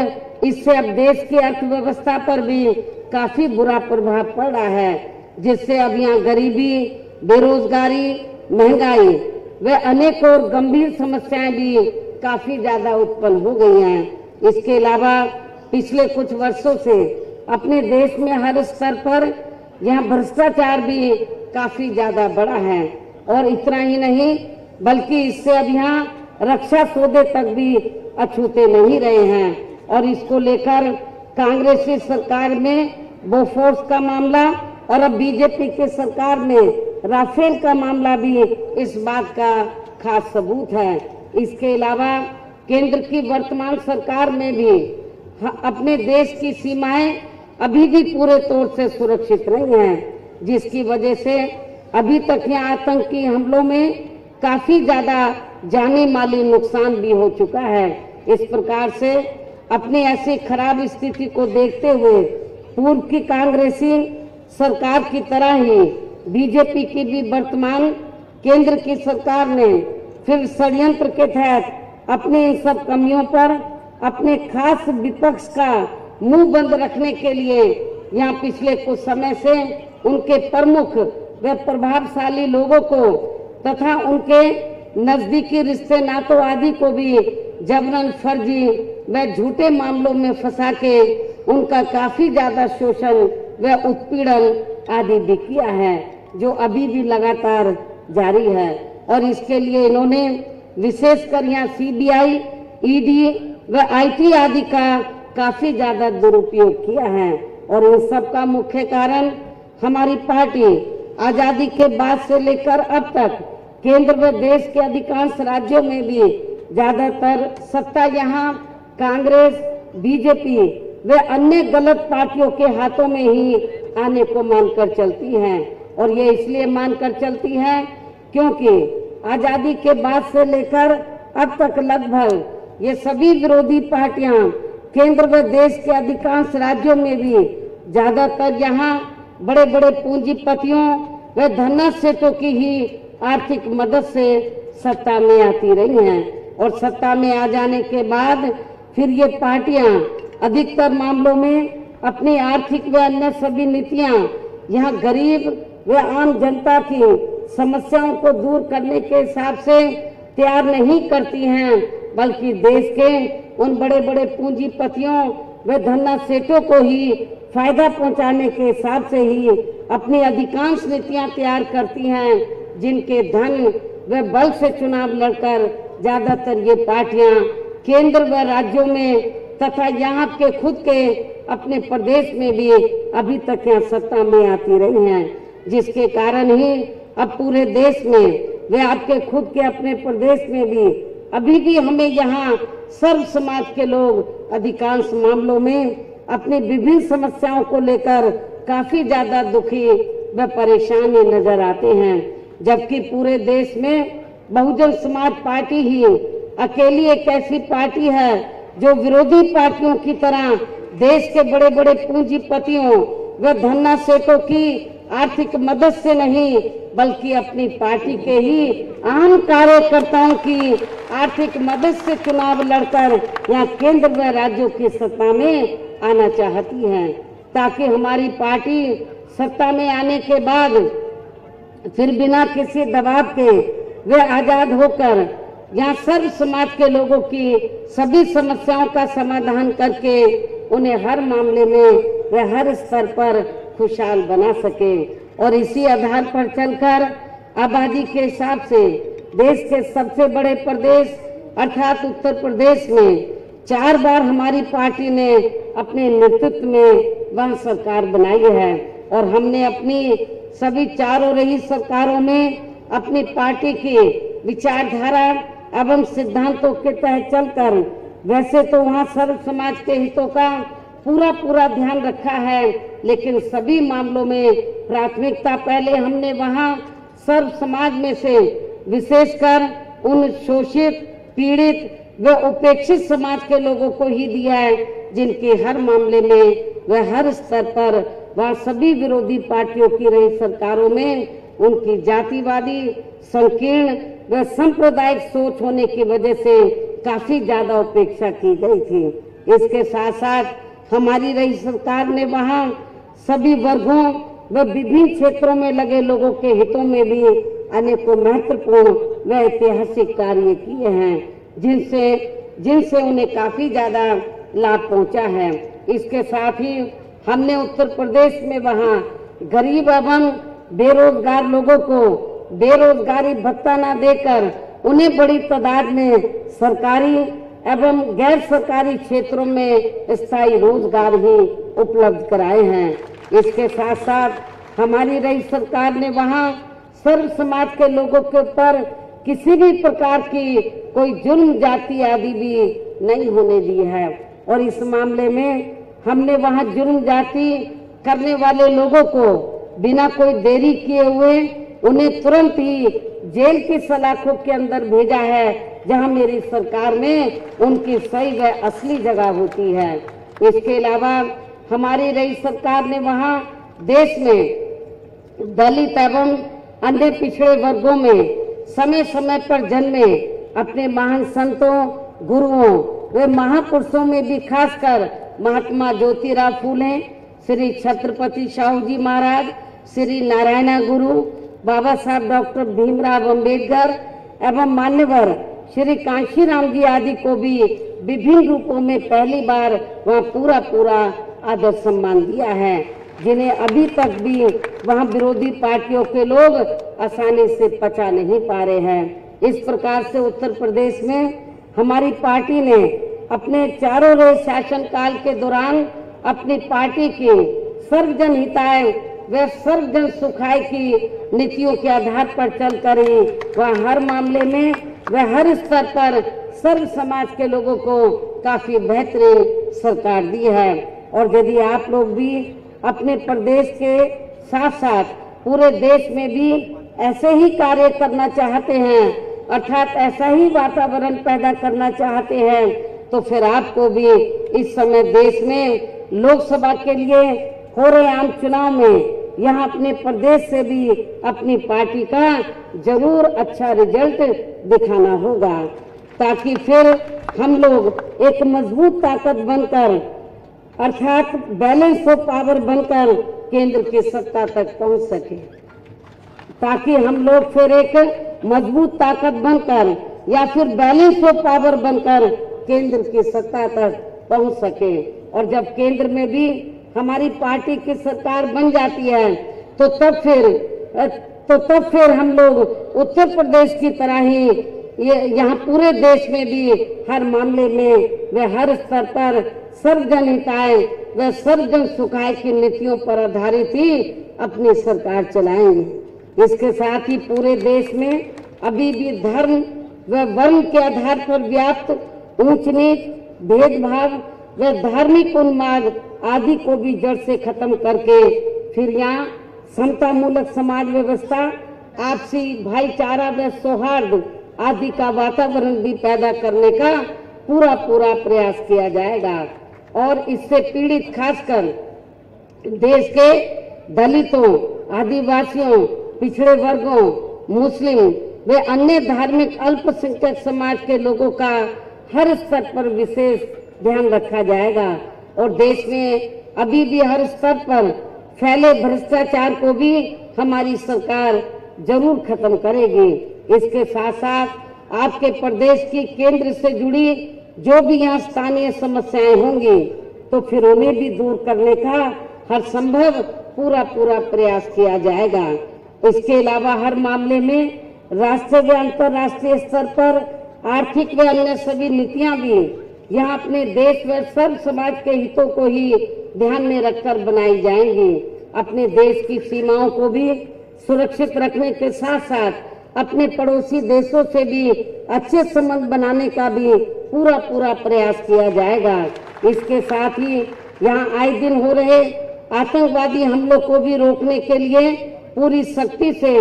इससे अब देश की अर्थव्यवस्था पर भी काफी बुरा प्रभाव पड़ रहा है, जिससे अब यहाँ गरीबी, बेरोजगारी, महंगाई व अनेक और गंभीर समस्याएं भी काफी ज्यादा उत्पन्न हो गई हैं। इसके अलावा पिछले कुछ वर्षों से अपने देश में हर स्तर पर यहाँ भ्रष्टाचार भी काफी ज्यादा बढ़ा है। और इतना ही नहीं बल्कि इससे अब यहाँ रक्षा सौदे तक भी अछूते नहीं रहे हैं। और इसको लेकर कांग्रेसी सरकार में बोफोर्स का मामला और अब बीजेपी के सरकार में राफेल का मामला भी इस बात का खास सबूत है। इसके अलावा केंद्र की वर्तमान सरकार में भी अपने देश की सीमाएं अभी भी पूरे तौर से सुरक्षित नहीं हैं, जिसकी वजह से अभी तक यहाँ आतंकी हमलों में काफी ज्यादा जानी माली नुकसान भी हो चुका है। इस प्रकार से अपनी ऐसी खराब स्थिति को देखते हुए पूर्व की कांग्रेसी सरकार की तरह ही बीजेपी की भी वर्तमान केंद्र की सरकार ने फिर षड्यंत्र के तहत अपनी इन सब कमियों पर अपने खास विपक्ष का मुंह बंद रखने के लिए यहाँ पिछले कुछ समय से उनके प्रमुख व प्रभावशाली लोगों को तथा उनके नजदीकी रिश्ते नातों आदि को भी जबरन फर्जी व झूठे मामलों में फंसा के उनका काफी ज्यादा शोषण व उत्पीड़न आदि भी किया है, जो अभी भी लगातार जारी है। और इसके लिए इन्होंने विशेषकर यहाँ सीबीआई, ईडी व आईटी आदि का काफी ज्यादा दुरुपयोग किया है। और इन सब का मुख्य कारण हमारी पार्टी आजादी के बाद से लेकर अब तक केंद्र व देश के अधिकांश राज्यों में भी ज्यादातर सत्ता यहाँ कांग्रेस, बीजेपी व अन्य गलत पार्टियों के हाथों में ही आने को मानकर चलती हैं। और ये इसलिए मानकर चलती हैं क्योंकि आजादी के बाद से लेकर अब तक लगभग ये सभी विरोधी पार्टियां केंद्र व देश के अधिकांश राज्यों में भी ज्यादातर यहाँ बड़े बड़े पूंजीपतियों व धनना सेठों की ही आर्थिक मदद से सत्ता में आती रही हैं। और सत्ता में आ जाने के बाद फिर ये पार्टियां अधिकतर मामलों में अपनी आर्थिक व अन्य सभी नीतियां यहाँ गरीब व आम जनता की समस्याओं को दूर करने के हिसाब से तैयार नहीं करती हैं, बल्कि देश के उन बड़े बड़े पूंजीपतियों व धनना सेठों को ही फायदा पहुंचाने के हिसाब से ही अपनी अधिकांश नीतियां तैयार करती हैं, जिनके धन व बल से चुनाव लड़कर ज्यादातर ये पार्टियां केंद्र व राज्यों में तथा यहाँ के खुद के अपने प्रदेश में भी अभी तक यहाँ सत्ता में आती रही हैं, जिसके कारण ही अब पूरे देश में वे आपके खुद के अपने प्रदेश में भी अभी भी हमें यहाँ सर्व समाज के लोग अधिकांश मामलों में अपनी विभिन्न समस्याओं को लेकर काफी ज्यादा दुखी व परेशान नजर आते हैं। जबकि पूरे देश में बहुजन समाज पार्टी ही अकेली एक ऐसी पार्टी है जो विरोधी पार्टियों की तरह देश के बड़े बड़े पूंजीपतियों व धनना सेठों की आर्थिक मदद से नहीं, बल्कि अपनी पार्टी के ही आम कार्यकर्ताओं की आर्थिक मदद से चुनाव लड़कर यहाँ केंद्र व राज्यों की सत्ता में आना चाहती है, ताकि हमारी पार्टी सत्ता में आने के बाद फिर बिना किसी दबाव के वे आजाद होकर यहाँ सर्व समाज के लोगों की सभी समस्याओं का समाधान करके उन्हें हर मामले में वे हर स्तर पर खुशहाल बना सके। और इसी आधार पर चलकर आबादी के हिसाब से देश के सबसे बड़े प्रदेश अर्थात उत्तर प्रदेश में 4 बार हमारी पार्टी ने अपने नेतृत्व में वह सरकार बनाई है। और हमने अपनी सभी चारों रही सरकारों में अपनी पार्टी की विचारधारा एवं सिद्धांतों के तहत चलकर वैसे तो वहाँ सर्व समाज के हितों का पूरा ध्यान रखा है, लेकिन सभी मामलों में प्राथमिकता पहले हमने वहाँ सर्व समाज में से विशेषकर उन शोषित, पीड़ित व उपेक्षित समाज के लोगों को ही दिया है, जिनके हर मामले में व हर स्तर पर वह सभी विरोधी पार्टियों की रही सरकारों में उनकी जातिवादी, संकीर्ण व सांप्रदायिक सोच होने की वजह से काफी ज्यादा उपेक्षा की गई थी। इसके साथ साथ हमारी रही सरकार ने वहाँ सभी वर्गों व विभिन्न क्षेत्रों में लगे लोगों के हितों में भी अनेकों महत्वपूर्ण व ऐतिहासिक कार्य किए हैं, जिनसे उन्हें काफी ज्यादा लाभ पहुंचा है। इसके साथ ही हमने उत्तर प्रदेश में वहाँ गरीब एवं बेरोजगार लोगों को बेरोजगारी भत्ता न देकर उन्हें बड़ी तादाद में सरकारी एवं गैर सरकारी क्षेत्रों में स्थायी रोजगार ही उपलब्ध कराए हैं। इसके साथ साथ हमारी रही सरकार ने वहाँ सर्व समाज के लोगों के ऊपर किसी भी प्रकार की कोई जुल्म जाति आदि भी नहीं होने दी है। और इस मामले में हमने वहाँ जुल्म जाति करने वाले लोगों को बिना कोई देरी किए हुए उन्हें तुरंत ही जेल की सलाखों के अंदर भेजा है, जहां मेरी सरकार में उनकी सही व असली जगह होती है। इसके अलावा हमारी रही सरकार ने वहां देश में दलित एवं अन्य पिछड़े वर्गों में समय समय पर जन्मे अपने महान संतों, गुरुओं व महापुरुषों में भी खासकर महात्मा ज्योतिराव फूले, श्री छत्रपति शाहू जी महाराज, श्री नारायण गुरु, बाबा साहब डॉक्टर भीमराव अंबेडकर एवं मान्यवर श्री कांशीराम जी आदि को भी विभिन्न रूपों में पहली बार वहाँ पूरा आदर सम्मान दिया है, जिन्हें अभी तक भी वहाँ विरोधी पार्टियों के लोग आसानी से पचा नहीं पा रहे हैं। इस प्रकार से उत्तर प्रदेश में हमारी पार्टी ने अपने चारों रहे शासन काल के दौरान अपनी पार्टी की सर्वजन हिताय व सर्वजन सुखाय की नीतियों के आधार पर चलकर ही वह हर मामले में व हर स्तर पर सर्व समाज के लोगों को काफी बेहतरीन सरकार दी है। और यदि आप लोग भी अपने प्रदेश के साथ साथ पूरे देश में भी ऐसे ही कार्य करना चाहते हैं, अर्थात ऐसा ही वातावरण पैदा करना चाहते हैं, तो फिर आपको भी इस समय देश में लोकसभा के लिए हो रहे आम चुनाव में यहाँ अपने प्रदेश से भी अपनी पार्टी का जरूर अच्छा रिजल्ट दिखाना होगा, ताकि फिर हम लोग एक मजबूत ताकत बनकर अर्थात बैलेंस ऑफ पावर बनकर केंद्र की सत्ता तक पहुंच सके, ताकि हम लोग फिर एक मजबूत ताकत बनकर या फिर बैलेंस ऑफ पावर बनकर केंद्र की सत्ता तक पहुंच सके। और जब केंद्र में भी हमारी पार्टी की सरकार बन जाती है तो तब फिर हम लोग उत्तर प्रदेश की तरह ही यहाँ पूरे देश में भी हर मामले में व हर स्तर पर सर्वजन हिताय व सर्वजन सुखाय की नीतियों पर आधारित ही अपनी सरकार चलाएंगे। इसके साथ ही पूरे देश में अभी भी धर्म व वर्ण के आधार पर व्याप्त ऊंच नीच, भेदभाव व धार्मिक उन्माद आदि को भी जड़ से खत्म करके फिर यहाँ समता मूलक समाज व्यवस्था, आपसी भाईचारा व सौहार्द आदि का वातावरण भी पैदा करने का पूरा प्रयास किया जाएगा। और इससे पीड़ित खासकर देश के दलितों, आदिवासियों, पिछड़े वर्गों, मुस्लिम व अन्य धार्मिक अल्पसंख्यक समाज के लोगों का हर स्तर पर विशेष ध्यान रखा जाएगा। और देश में अभी भी हर स्तर पर फैले भ्रष्टाचार को भी हमारी सरकार जरूर खत्म करेगी। इसके साथ साथ आपके प्रदेश की केंद्र से जुड़ी जो भी यहाँ स्थानीय समस्याएं होंगी तो फिर उन्हें भी दूर करने का हर संभव पूरा प्रयास किया जाएगा। इसके अलावा हर मामले में राष्ट्रीय व अंतर्राष्ट्रीय स्तर पर आर्थिक व अन्य सभी नीतियां भी यहाँ अपने देश व सर्व समाज के हितों को ही ध्यान में रखकर बनाई जाएंगी। अपने देश की सीमाओं को भी सुरक्षित रखने के साथ साथ अपने पड़ोसी देशों से भी अच्छे संबंध बनाने का भी पूरा प्रयास किया जाएगा। इसके साथ ही यहाँ आए दिन हो रहे आतंकवादी हमलों को भी रोकने के लिए पूरी शक्ति से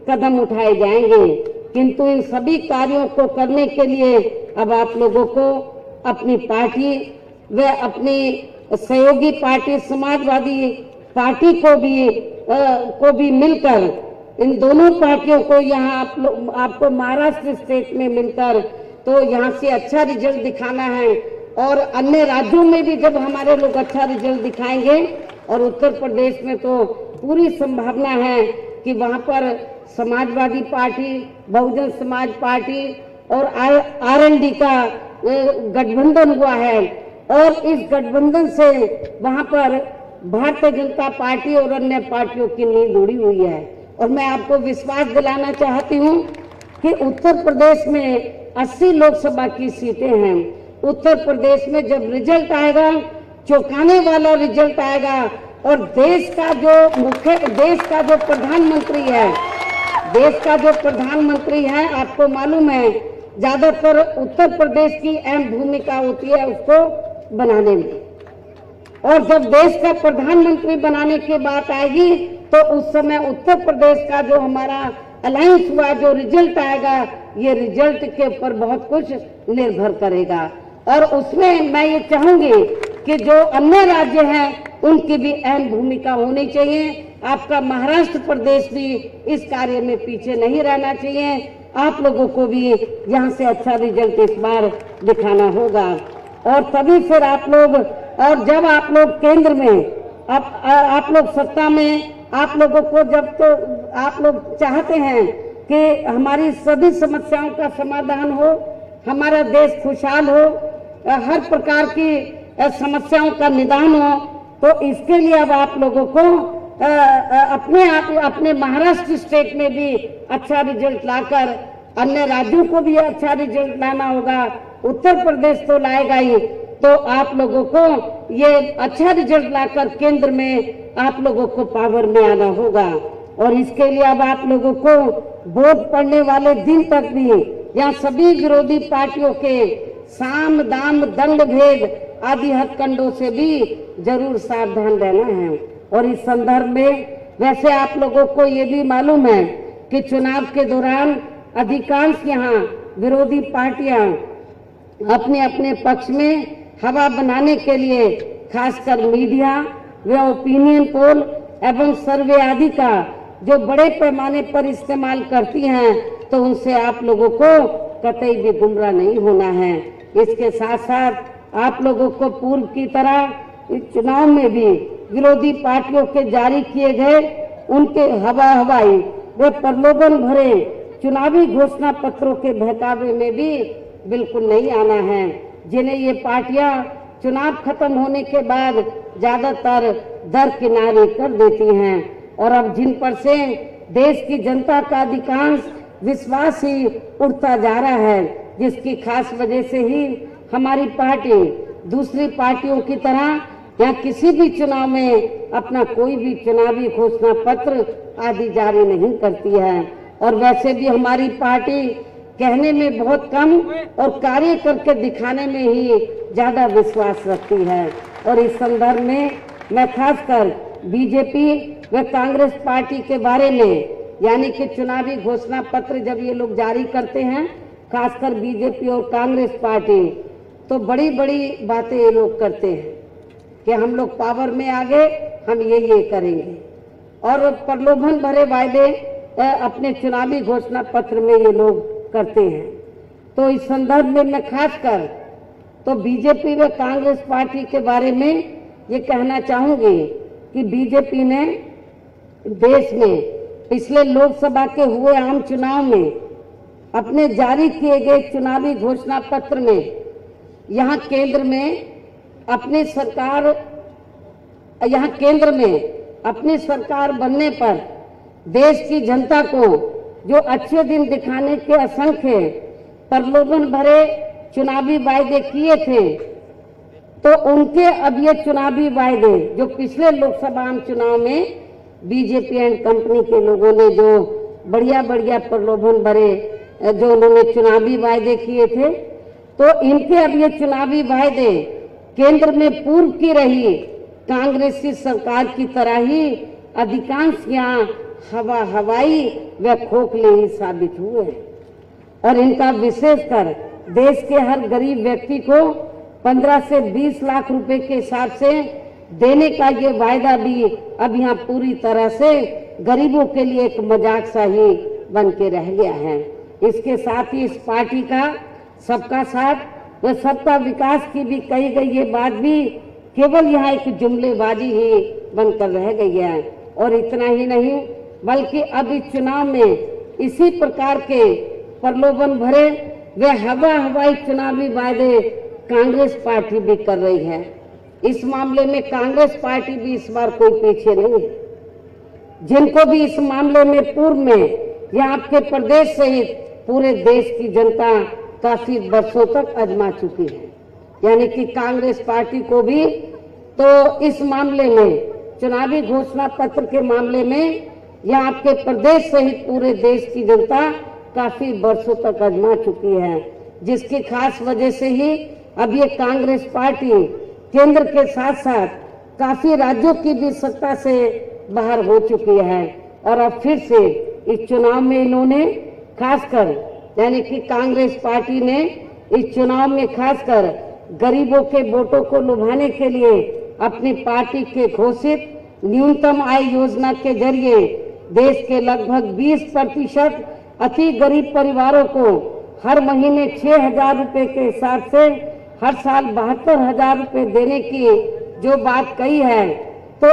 कदम उठाए जाएंगे। किंतु इन सभी कार्यों को करने के लिए अब आप लोगों को अपनी पार्टी व अपनी सहयोगी पार्टी समाजवादी पार्टी को भी मिलकर इन दोनों पार्टियों को यहाँ आपको महाराष्ट्र स्टेट में मिलकर तो यहाँ से अच्छा रिजल्ट दिखाना है। और अन्य राज्यों में भी जब हमारे लोग अच्छा रिजल्ट दिखाएंगे और उत्तर प्रदेश में तो पूरी संभावना है कि वहाँ पर समाजवादी पार्टी, बहुजन समाज पार्टी और आरएलडी का गठबंधन हुआ है और इस गठबंधन से वहाँ पर भारतीय जनता पार्टी और अन्य पार्टियों की नींद उड़ी हुई है। और मैं आपको विश्वास दिलाना चाहती हूँ कि उत्तर प्रदेश में 80 लोकसभा की सीटें हैं। उत्तर प्रदेश में जब रिजल्ट आएगा, चौंकाने वाला रिजल्ट आएगा और देश का जो प्रधानमंत्री है, आपको मालूम है ज्यादातर उत्तर प्रदेश की अहम भूमिका होती है उसको बनाने में। और जब देश का प्रधानमंत्री बनाने की बात आएगी तो उस समय उत्तर प्रदेश का जो हमारा अलायंस हुआ, जो रिजल्ट आएगा, ये रिजल्ट के ऊपर बहुत कुछ निर्भर करेगा। और उसमें मैं ये चाहूंगी कि जो अन्य राज्य हैं उनकी भी अहम भूमिका होनी चाहिए। आपका महाराष्ट्र प्रदेश भी इस कार्य में पीछे नहीं रहना चाहिए। आप लोगों को भी यहाँ से अच्छा रिजल्ट इस बार दिखाना होगा और तभी फिर आप लोग, और जब आप लोग केंद्र में, आप लोग सत्ता में, आप लोगों को जब तो आप लोग चाहते हैं कि हमारी सभी समस्याओं का समाधान हो, हमारा देश खुशहाल हो, हर प्रकार की समस्याओं का निदान हो, तो इसके लिए अब आप लोगों को अपने महाराष्ट्र स्टेट में भी अच्छा रिजल्ट लाकर अन्य राज्यों को भी अच्छा रिजल्ट लाना होगा। उत्तर प्रदेश तो लाएगा ही, तो आप लोगों को ये अच्छा रिजल्ट लाकर केंद्र में आप लोगों को पावर में आना होगा। और इसके लिए अब आप लोगों को वोट पड़ने वाले दिन तक भी यहाँ सभी विरोधी पार्टियों के साम दाम दंड भेद आदि हथकंडों से भी जरूर सावधान रहना है। और इस संदर्भ में वैसे आप लोगों को ये भी मालूम है कि चुनाव के दौरान अधिकांश यहाँ विरोधी पार्टियां अपने अपने पक्ष में हवा बनाने के लिए खासकर मीडिया व ओपिनियन पोल एवं सर्वे आदि का जो बड़े पैमाने पर इस्तेमाल करती हैं, तो उनसे आप लोगों को कतई भी गुमराह नहीं होना है। इसके साथ साथ आप लोगों को पूर्व की तरह इस चुनाव में भी विरोधी पार्टियों के जारी किए गए उनके हवाई व प्रलोभन भरे चुनावी घोषणा पत्रों के बहकावे में भी बिल्कुल नहीं आना है, जिन्हें ये पार्टियां चुनाव खत्म होने के बाद ज्यादातर दरकिनारे कर देती हैं। और अब जिन पर से देश की जनता का अधिकांश विश्वास ही उठता जा रहा है, जिसकी खास वजह से ही हमारी पार्टी दूसरी पार्टियों की तरह या किसी भी चुनाव में अपना कोई भी चुनावी घोषणा पत्र आदि जारी नहीं करती है। और वैसे भी हमारी पार्टी कहने में बहुत कम और कार्य करके दिखाने में ही ज्यादा विश्वास रखती है। और इस संदर्भ में मैं खासकर बीजेपी व कांग्रेस पार्टी के बारे में, यानी कि चुनावी घोषणा पत्र जब ये लोग जारी करते हैं, खासकर बीजेपी और कांग्रेस पार्टी, तो बड़ी बड़ी बातें ये लोग करते हैं कि हम लोग पावर में आ गए, हम ये करेंगे, और प्रलोभन भरे वायदे अपने चुनावी घोषणा पत्र में ये लोग करते हैं। तो इस संदर्भ में मैं खासकर तो बीजेपी व कांग्रेस पार्टी के बारे में ये कहना चाहूंगी कि बीजेपी ने देश में पिछले लोकसभा के हुए आम चुनाव में अपने जारी किए गए चुनावी घोषणा पत्र में यहाँ केंद्र में अपनी सरकार बनने पर देश की जनता को जो अच्छे दिन दिखाने के असंख्य प्रलोभन भरे चुनावी वायदे किए थे, तो उनके अब ये चुनावी वायदे जो पिछले लोकसभा आम चुनाव में बीजेपी एंड कंपनी के लोगों ने जो बढ़िया प्रलोभन भरे जो उन्होंने चुनावी वायदे किए थे, तो इनके अब ये चुनावी वायदे केंद्र में पूर्व की रही कांग्रेसी सरकार की तरह ही अधिकांश यहाँ हवाई व खोखले ही साबित हुए। और इनका विशेषकर देश के हर गरीब व्यक्ति को 15 से 20 लाख रुपए के हिसाब से देने का ये वायदा भी अब यहाँ पूरी तरह से गरीबों के लिए एक मजाक सा ही बन के रह गया है। इसके साथ ही इस पार्टी का सबका साथ व सबका विकास की भी कही गई ये बात भी केवल यहाँ एक जुमलेबाजी ही बनकर रह गई है। और इतना ही नहीं, बल्कि अब इस चुनाव में इसी प्रकार के प्रलोभन भरे व हवाई चुनावी वायदे कांग्रेस पार्टी भी कर रही है। इस मामले में कांग्रेस पार्टी भी इस बार कोई पीछे नहीं है। जिनको भी इस मामले में पूर्व में या आपके प्रदेश सहित पूरे देश की जनता काफी वर्षों तक आजमा चुकी है, यानी कि कांग्रेस पार्टी को भी तो इस मामले में, चुनावी घोषणा पत्र के मामले में, या आपके प्रदेश सहित पूरे देश की जनता काफी वर्षों तक आजमा चुकी है, जिसकी खास वजह से ही अब ये कांग्रेस पार्टी केंद्र के साथ साथ काफी राज्यों की भी सत्ता से बाहर हो चुकी है। और अब फिर से इस चुनाव में इन्होंने खासकर, यानी कि कांग्रेस पार्टी ने इस चुनाव में खासकर गरीबों के वोटों को लुभाने के लिए अपनी पार्टी के घोषित न्यूनतम आय योजना के जरिए देश के लगभग 20% अति गरीब परिवारों को हर महीने 6,000 रुपए के हिसाब से हर साल 72,000 रुपए देने की जो बात कही है, तो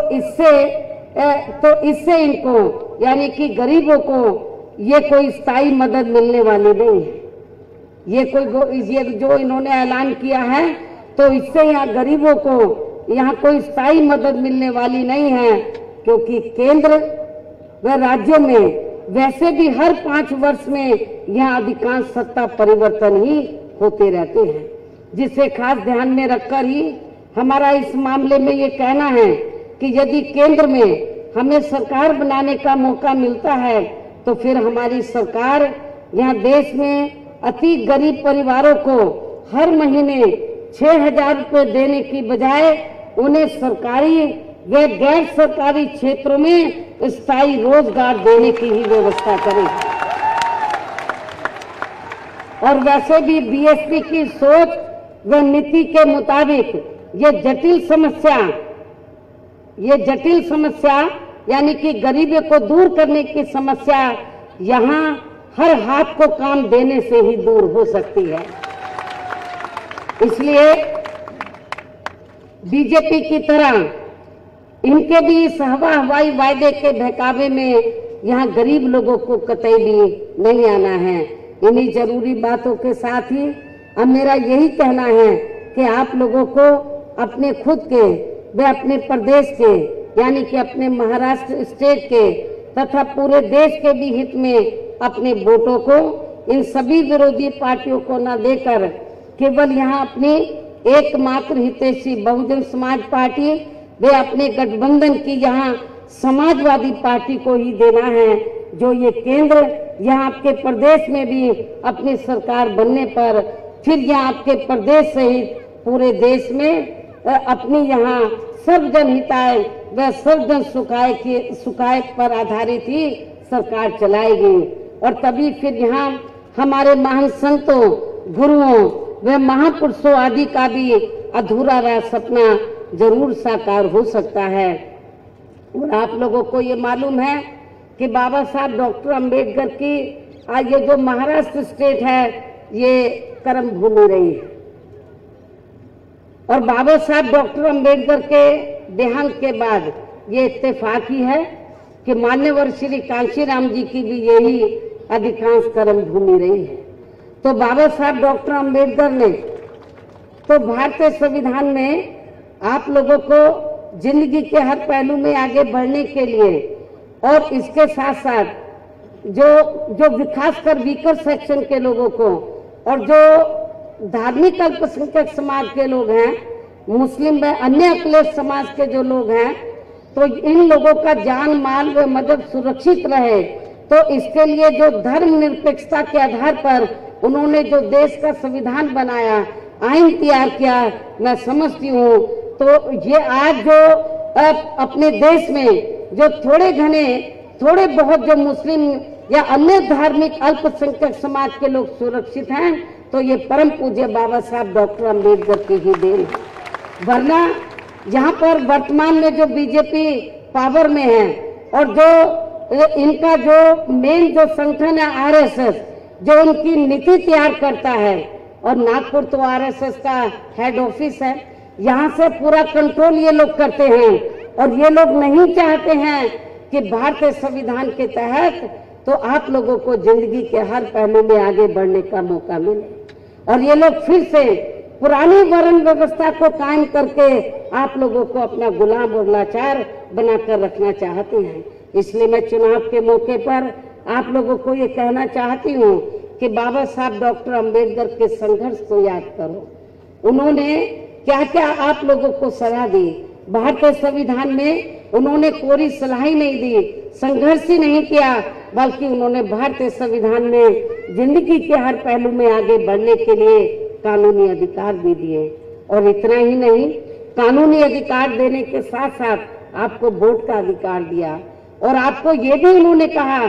इससे इनको, यानी कि गरीबों को ये कोई स्थायी मदद मिलने वाली नहीं है। ये जो इन्होंने ऐलान किया है, तो इससे यहाँ गरीबों को यहाँ कोई स्थायी मदद मिलने वाली नहीं है, क्योंकि केंद्र व राज्यों में वैसे भी हर 5 वर्ष में यहाँ अधिकांश सत्ता परिवर्तन ही होते रहते हैं, जिसे खास ध्यान में रखकर ही हमारा इस मामले में ये कहना है कि यदि केंद्र में हमें सरकार बनाने का मौका मिलता है, तो फिर हमारी सरकार यहाँ देश में अति गरीब परिवारों को हर महीने 6,000 रुपए देने की बजाय उन्हें सरकारी व गैर सरकारी क्षेत्रों में स्थायी रोजगार देने की ही व्यवस्था करें। और वैसे भी बीएसपी की सोच व नीति के मुताबिक ये जटिल समस्या यानी कि गरीबी को दूर करने की समस्या यहाँ हर हाथ को काम देने से ही दूर हो सकती है। इसलिए बीजेपी की तरह इनके भी इस हवाई वायदे के बहकावे में यहाँ गरीब लोगों को कतई भी नहीं आना है। इन्हीं जरूरी बातों के साथ ही अब मेरा यही कहना है कि आप लोगों को अपने खुद के व अपने प्रदेश के, यानी कि अपने महाराष्ट्र स्टेट के तथा पूरे देश के भी हित में अपने वोटों को इन सभी विरोधी पार्टियों को न देकर केवल यहाँ अपनी एकमात्र हितैषी बहुजन समाज पार्टी वे अपने गठबंधन की यहाँ समाजवादी पार्टी को ही देना है, जो ये केंद्र यहाँ आपके प्रदेश में भी अपनी सरकार बनने पर फिर यहाँ आपके प्रदेश सहित पूरे देश में अपनी यहाँ सर्वजन हिताय व सर्वजन सुखाय पर आधारित ही सरकार चलाएगी। और तभी फिर यहाँ हमारे महान संतों, गुरुओं व महापुरुषों आदि का भी अधूरा रहा सपना जरूर साकार हो सकता है। और आप लोगों को ये मालूम है कि बाबा साहब डॉक्टर अंबेडकर की आज ये जो महाराष्ट्र स्टेट है ये कर्म भूमि रही है। और बाबा साहब डॉक्टर अंबेडकर के देहांत के बाद ये इत्तेफाक ही है कि मान्यवर श्री कांशीराम जी की भी यही अधिकांश कर्म भूमि रही है। तो बाबा साहब डॉक्टर अंबेडकर ने तो भारतीय संविधान में आप लोगों को जिंदगी के हर पहलू में आगे बढ़ने के लिए और इसके साथ साथ जो खासकर वीकर सेक्शन के लोगों को और जो धार्मिक अल्पसंख्यक समाज के लोग हैं, मुस्लिम व अन्य अखिलेश समाज के जो लोग हैं, तो इन लोगों का जान माल व मदद सुरक्षित रहे, तो इसके लिए जो धर्म निरपेक्षता के आधार पर उन्होंने जो देश का संविधान बनाया, आइन तैयार किया, मैं समझती हूँ तो ये आज जो अपने देश में जो थोड़े बहुत जो मुस्लिम या अन्य धार्मिक अल्पसंख्यक समाज के लोग सुरक्षित हैं, तो ये परम पूज्य बाबा साहब डॉक्टर अंबेडकर की ही देन है। वरना यहाँ पर वर्तमान में जो बीजेपी पावर में है और जो इनका जो मेन जो संगठन है आरएसएस, जो इनकी नीति तैयार करता है, और नागपुर तो आरएसएस का हेड ऑफिस है, यहाँ से पूरा कंट्रोल ये लोग करते हैं। और ये लोग नहीं चाहते हैं कि भारतीय संविधान के तहत तो आप लोगों को जिंदगी के हर पहलू में आगे बढ़ने का मौका मिले। और ये लोग फिर से पुरानी वर्ण व्यवस्था को कायम करके आप लोगों को अपना गुलाम और लाचार बनाकर रखना चाहते हैं। इसलिए मैं चुनाव के मौके पर आप लोगों को ये कहना चाहती हूँ कि बाबा साहब डॉक्टर अंबेडकर के संघर्ष को याद करो। उन्होंने क्या क्या आप लोगों को सलाह दी। भारतीय संविधान में उन्होंने कोरी सलाह ही नहीं दी, संघर्ष ही नहीं किया, बल्कि उन्होंने भारतीय संविधान में जिंदगी के हर पहलू में आगे बढ़ने के लिए कानूनी अधिकार भी दिए। और इतना ही नहीं, कानूनी अधिकार देने के साथ साथ आपको वोट का अधिकार दिया। और आपको ये भी उन्होंने कहा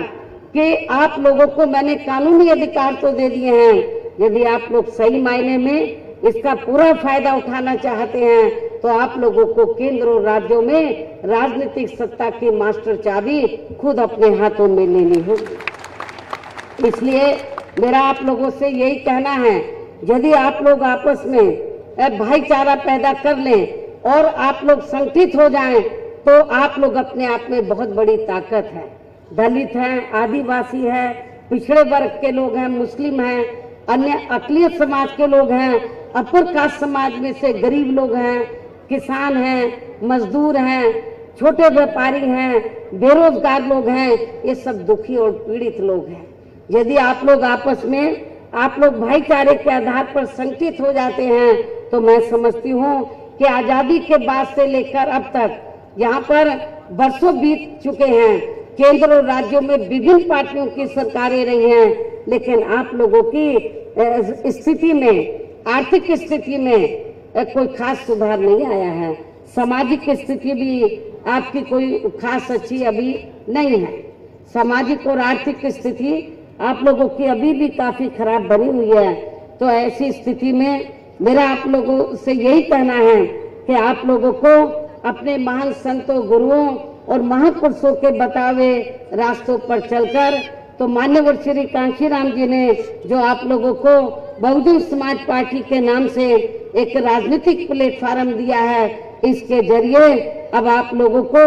कि आप लोगों को मैंने कानूनी अधिकार तो दे दिए हैं, यदि आप लोग सही मायने में इसका पूरा फायदा उठाना चाहते हैं तो आप लोगों को केंद्र और राज्यों में राजनीतिक सत्ता की मास्टर चाबी खुद अपने हाथों में लेनी होगी। इसलिए मेरा आप लोगों से यही कहना है, यदि आप लोग आपस में भाईचारा पैदा कर लें और आप लोग संगठित हो जाएं तो आप लोग अपने आप में बहुत बड़ी ताकत है। दलित हैं, आदिवासी हैं, पिछड़े वर्ग के लोग हैं, मुस्लिम हैं, अन्य अकलियत समाज के लोग हैं, अपर कास्ट समाज में से गरीब लोग हैं, किसान हैं, मजदूर हैं, छोटे व्यापारी हैं, बेरोजगार लोग हैं, ये सब दुखी और पीड़ित लोग हैं। यदि आप लोग आपस में आप लोग भाईचारे के आधार पर संगठित हो जाते हैं तो मैं समझती हूँ कि आजादी के बाद से लेकर अब तक यहाँ पर वर्षों बीत चुके हैं, केंद्र और राज्यों में विभिन्न पार्टियों की सरकारें रही हैं, लेकिन आप लोगों की स्थिति में, आर्थिक स्थिति में कोई खास सुधार नहीं आया है। सामाजिक स्थिति भी आपकी कोई खास अच्छी अभी नहीं है। सामाजिक और आर्थिक स्थिति आप लोगों की अभी भी काफी खराब बनी हुई है। तो ऐसी स्थिति में मेरा आप लोगों से यही कहना है कि आप लोगों को अपने महान संतों, गुरुओं और महापुरुषों के बतावे रास्तों पर चलकर, तो मान्यवर श्री कांशीराम जी ने जो आप लोगों को बहुजन समाज पार्टी के नाम से एक राजनीतिक प्लेटफॉर्म दिया है, इसके जरिए अब आप लोगों को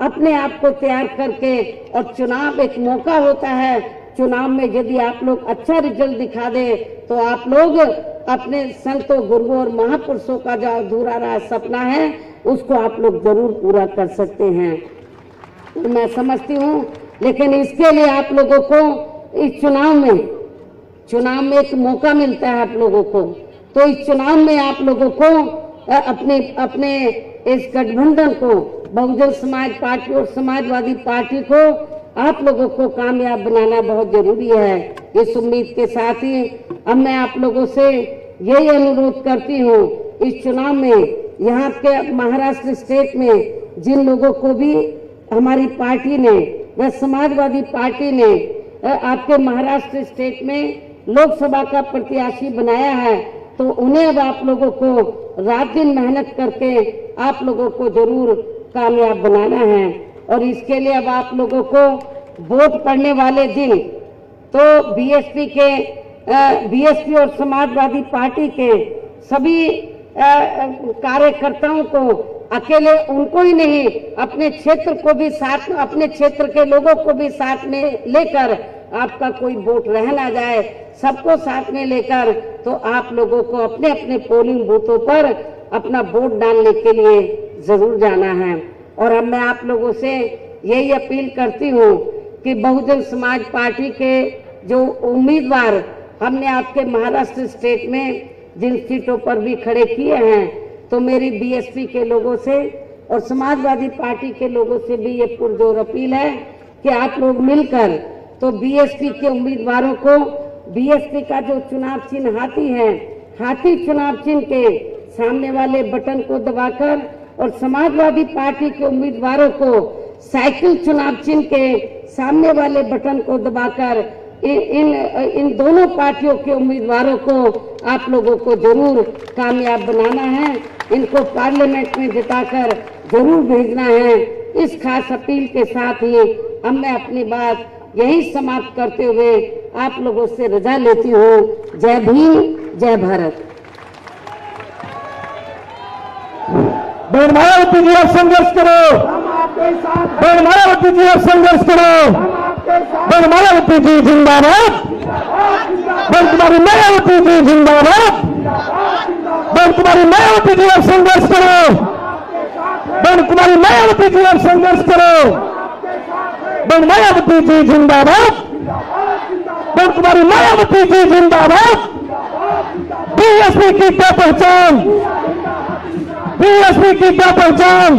अपने आप को तैयार करके, और चुनाव एक मौका होता है, चुनाव में यदि आप लोग अच्छा रिजल्ट दिखा दे तो आप लोग अपने संतों, गुरुओं और महापुरुषों का जो अधूरा रहा सपना है उसको आप लोग जरूर पूरा कर सकते हैं। मैं समझती हूँ, लेकिन इसके लिए आप लोगों को इस चुनाव में एक मौका मिलता है आप लोगों को। तो इस चुनाव में आप लोगों को अपने इस गठबंधन को, बहुजन समाज पार्टी और समाजवादी पार्टी को आप लोगों को कामयाब बनाना बहुत जरूरी है। इस उम्मीद के साथ ही अब मैं आप लोगों से यही अनुरोध करती हूँ, इस चुनाव में यहाँ के महाराष्ट्र स्टेट में जिन लोगों को भी हमारी पार्टी ने व समाजवादी पार्टी ने आपके महाराष्ट्र स्टेट में लोकसभा का प्रत्याशी बनाया है, तो उन्हें अब आप लोगों को रात दिन मेहनत करके आप लोगों को जरूर कामयाब बनाना है। और इसके लिए अब आप लोगों को वोट पड़ने वाले दिन तो बीएसपी और समाजवादी पार्टी के सभी कार्यकर्ताओं को, अकेले उनको ही नहीं, अपने क्षेत्र को भी साथ, अपने क्षेत्र के लोगों को भी साथ में लेकर, आपका कोई वोट रह ना जाए, सबको साथ में लेकर, तो आप लोगों को अपने अपने पोलिंग बूथों पर अपना वोट डालने के लिए जरूर जाना है। और अब मैं आप लोगों से यही अपील करती हूँ कि बहुजन समाज पार्टी के जो उम्मीदवार हमने आपके महाराष्ट्र स्टेट में जिन सीटों पर भी खड़े किए हैं, तो मेरी बीएसपी के लोगों से और समाजवादी पार्टी के लोगों से भी ये पुरजोर अपील है कि आप लोग मिलकर तो बीएसपी के उम्मीदवारों को, बीएसपी का जो चुनाव चिन्ह हाथी है, हाथी चुनाव चिन्ह के सामने वाले बटन को दबाकर, और समाजवादी पार्टी के उम्मीदवारों को साइकिल चुनाव चिन्ह के सामने वाले बटन को दबाकर इन दोनों पार्टियों के उम्मीदवारों को आप लोगों को जरूर कामयाब बनाना है, इनको पार्लियामेंट में जिताकर जरूर भेजना है। इस खास अपील के साथ ही अब मैं अपनी बात यही समाप्त करते हुए आप लोगों से रजा लेती हूँ। जय भीम, जय भारत। बहन मायावती जी आप संघर्ष करो, बहन मायावती जी आप संघर्ष करो, बहन मायावती जी जिंदाबाद, बहन कुमारी मायावती जी जिंदाबाद। बहन कुमारी मायावती जी अब संघर्ष करो, बहन कुमारी मायावती जी अब संघर्ष करो, बहन मायावती जी जिंदाबाद, बहन कुमारी मायावती जी जिंदाबाद। बीएसपी की क्या पहचान, बीएसपी की क्या पहचान,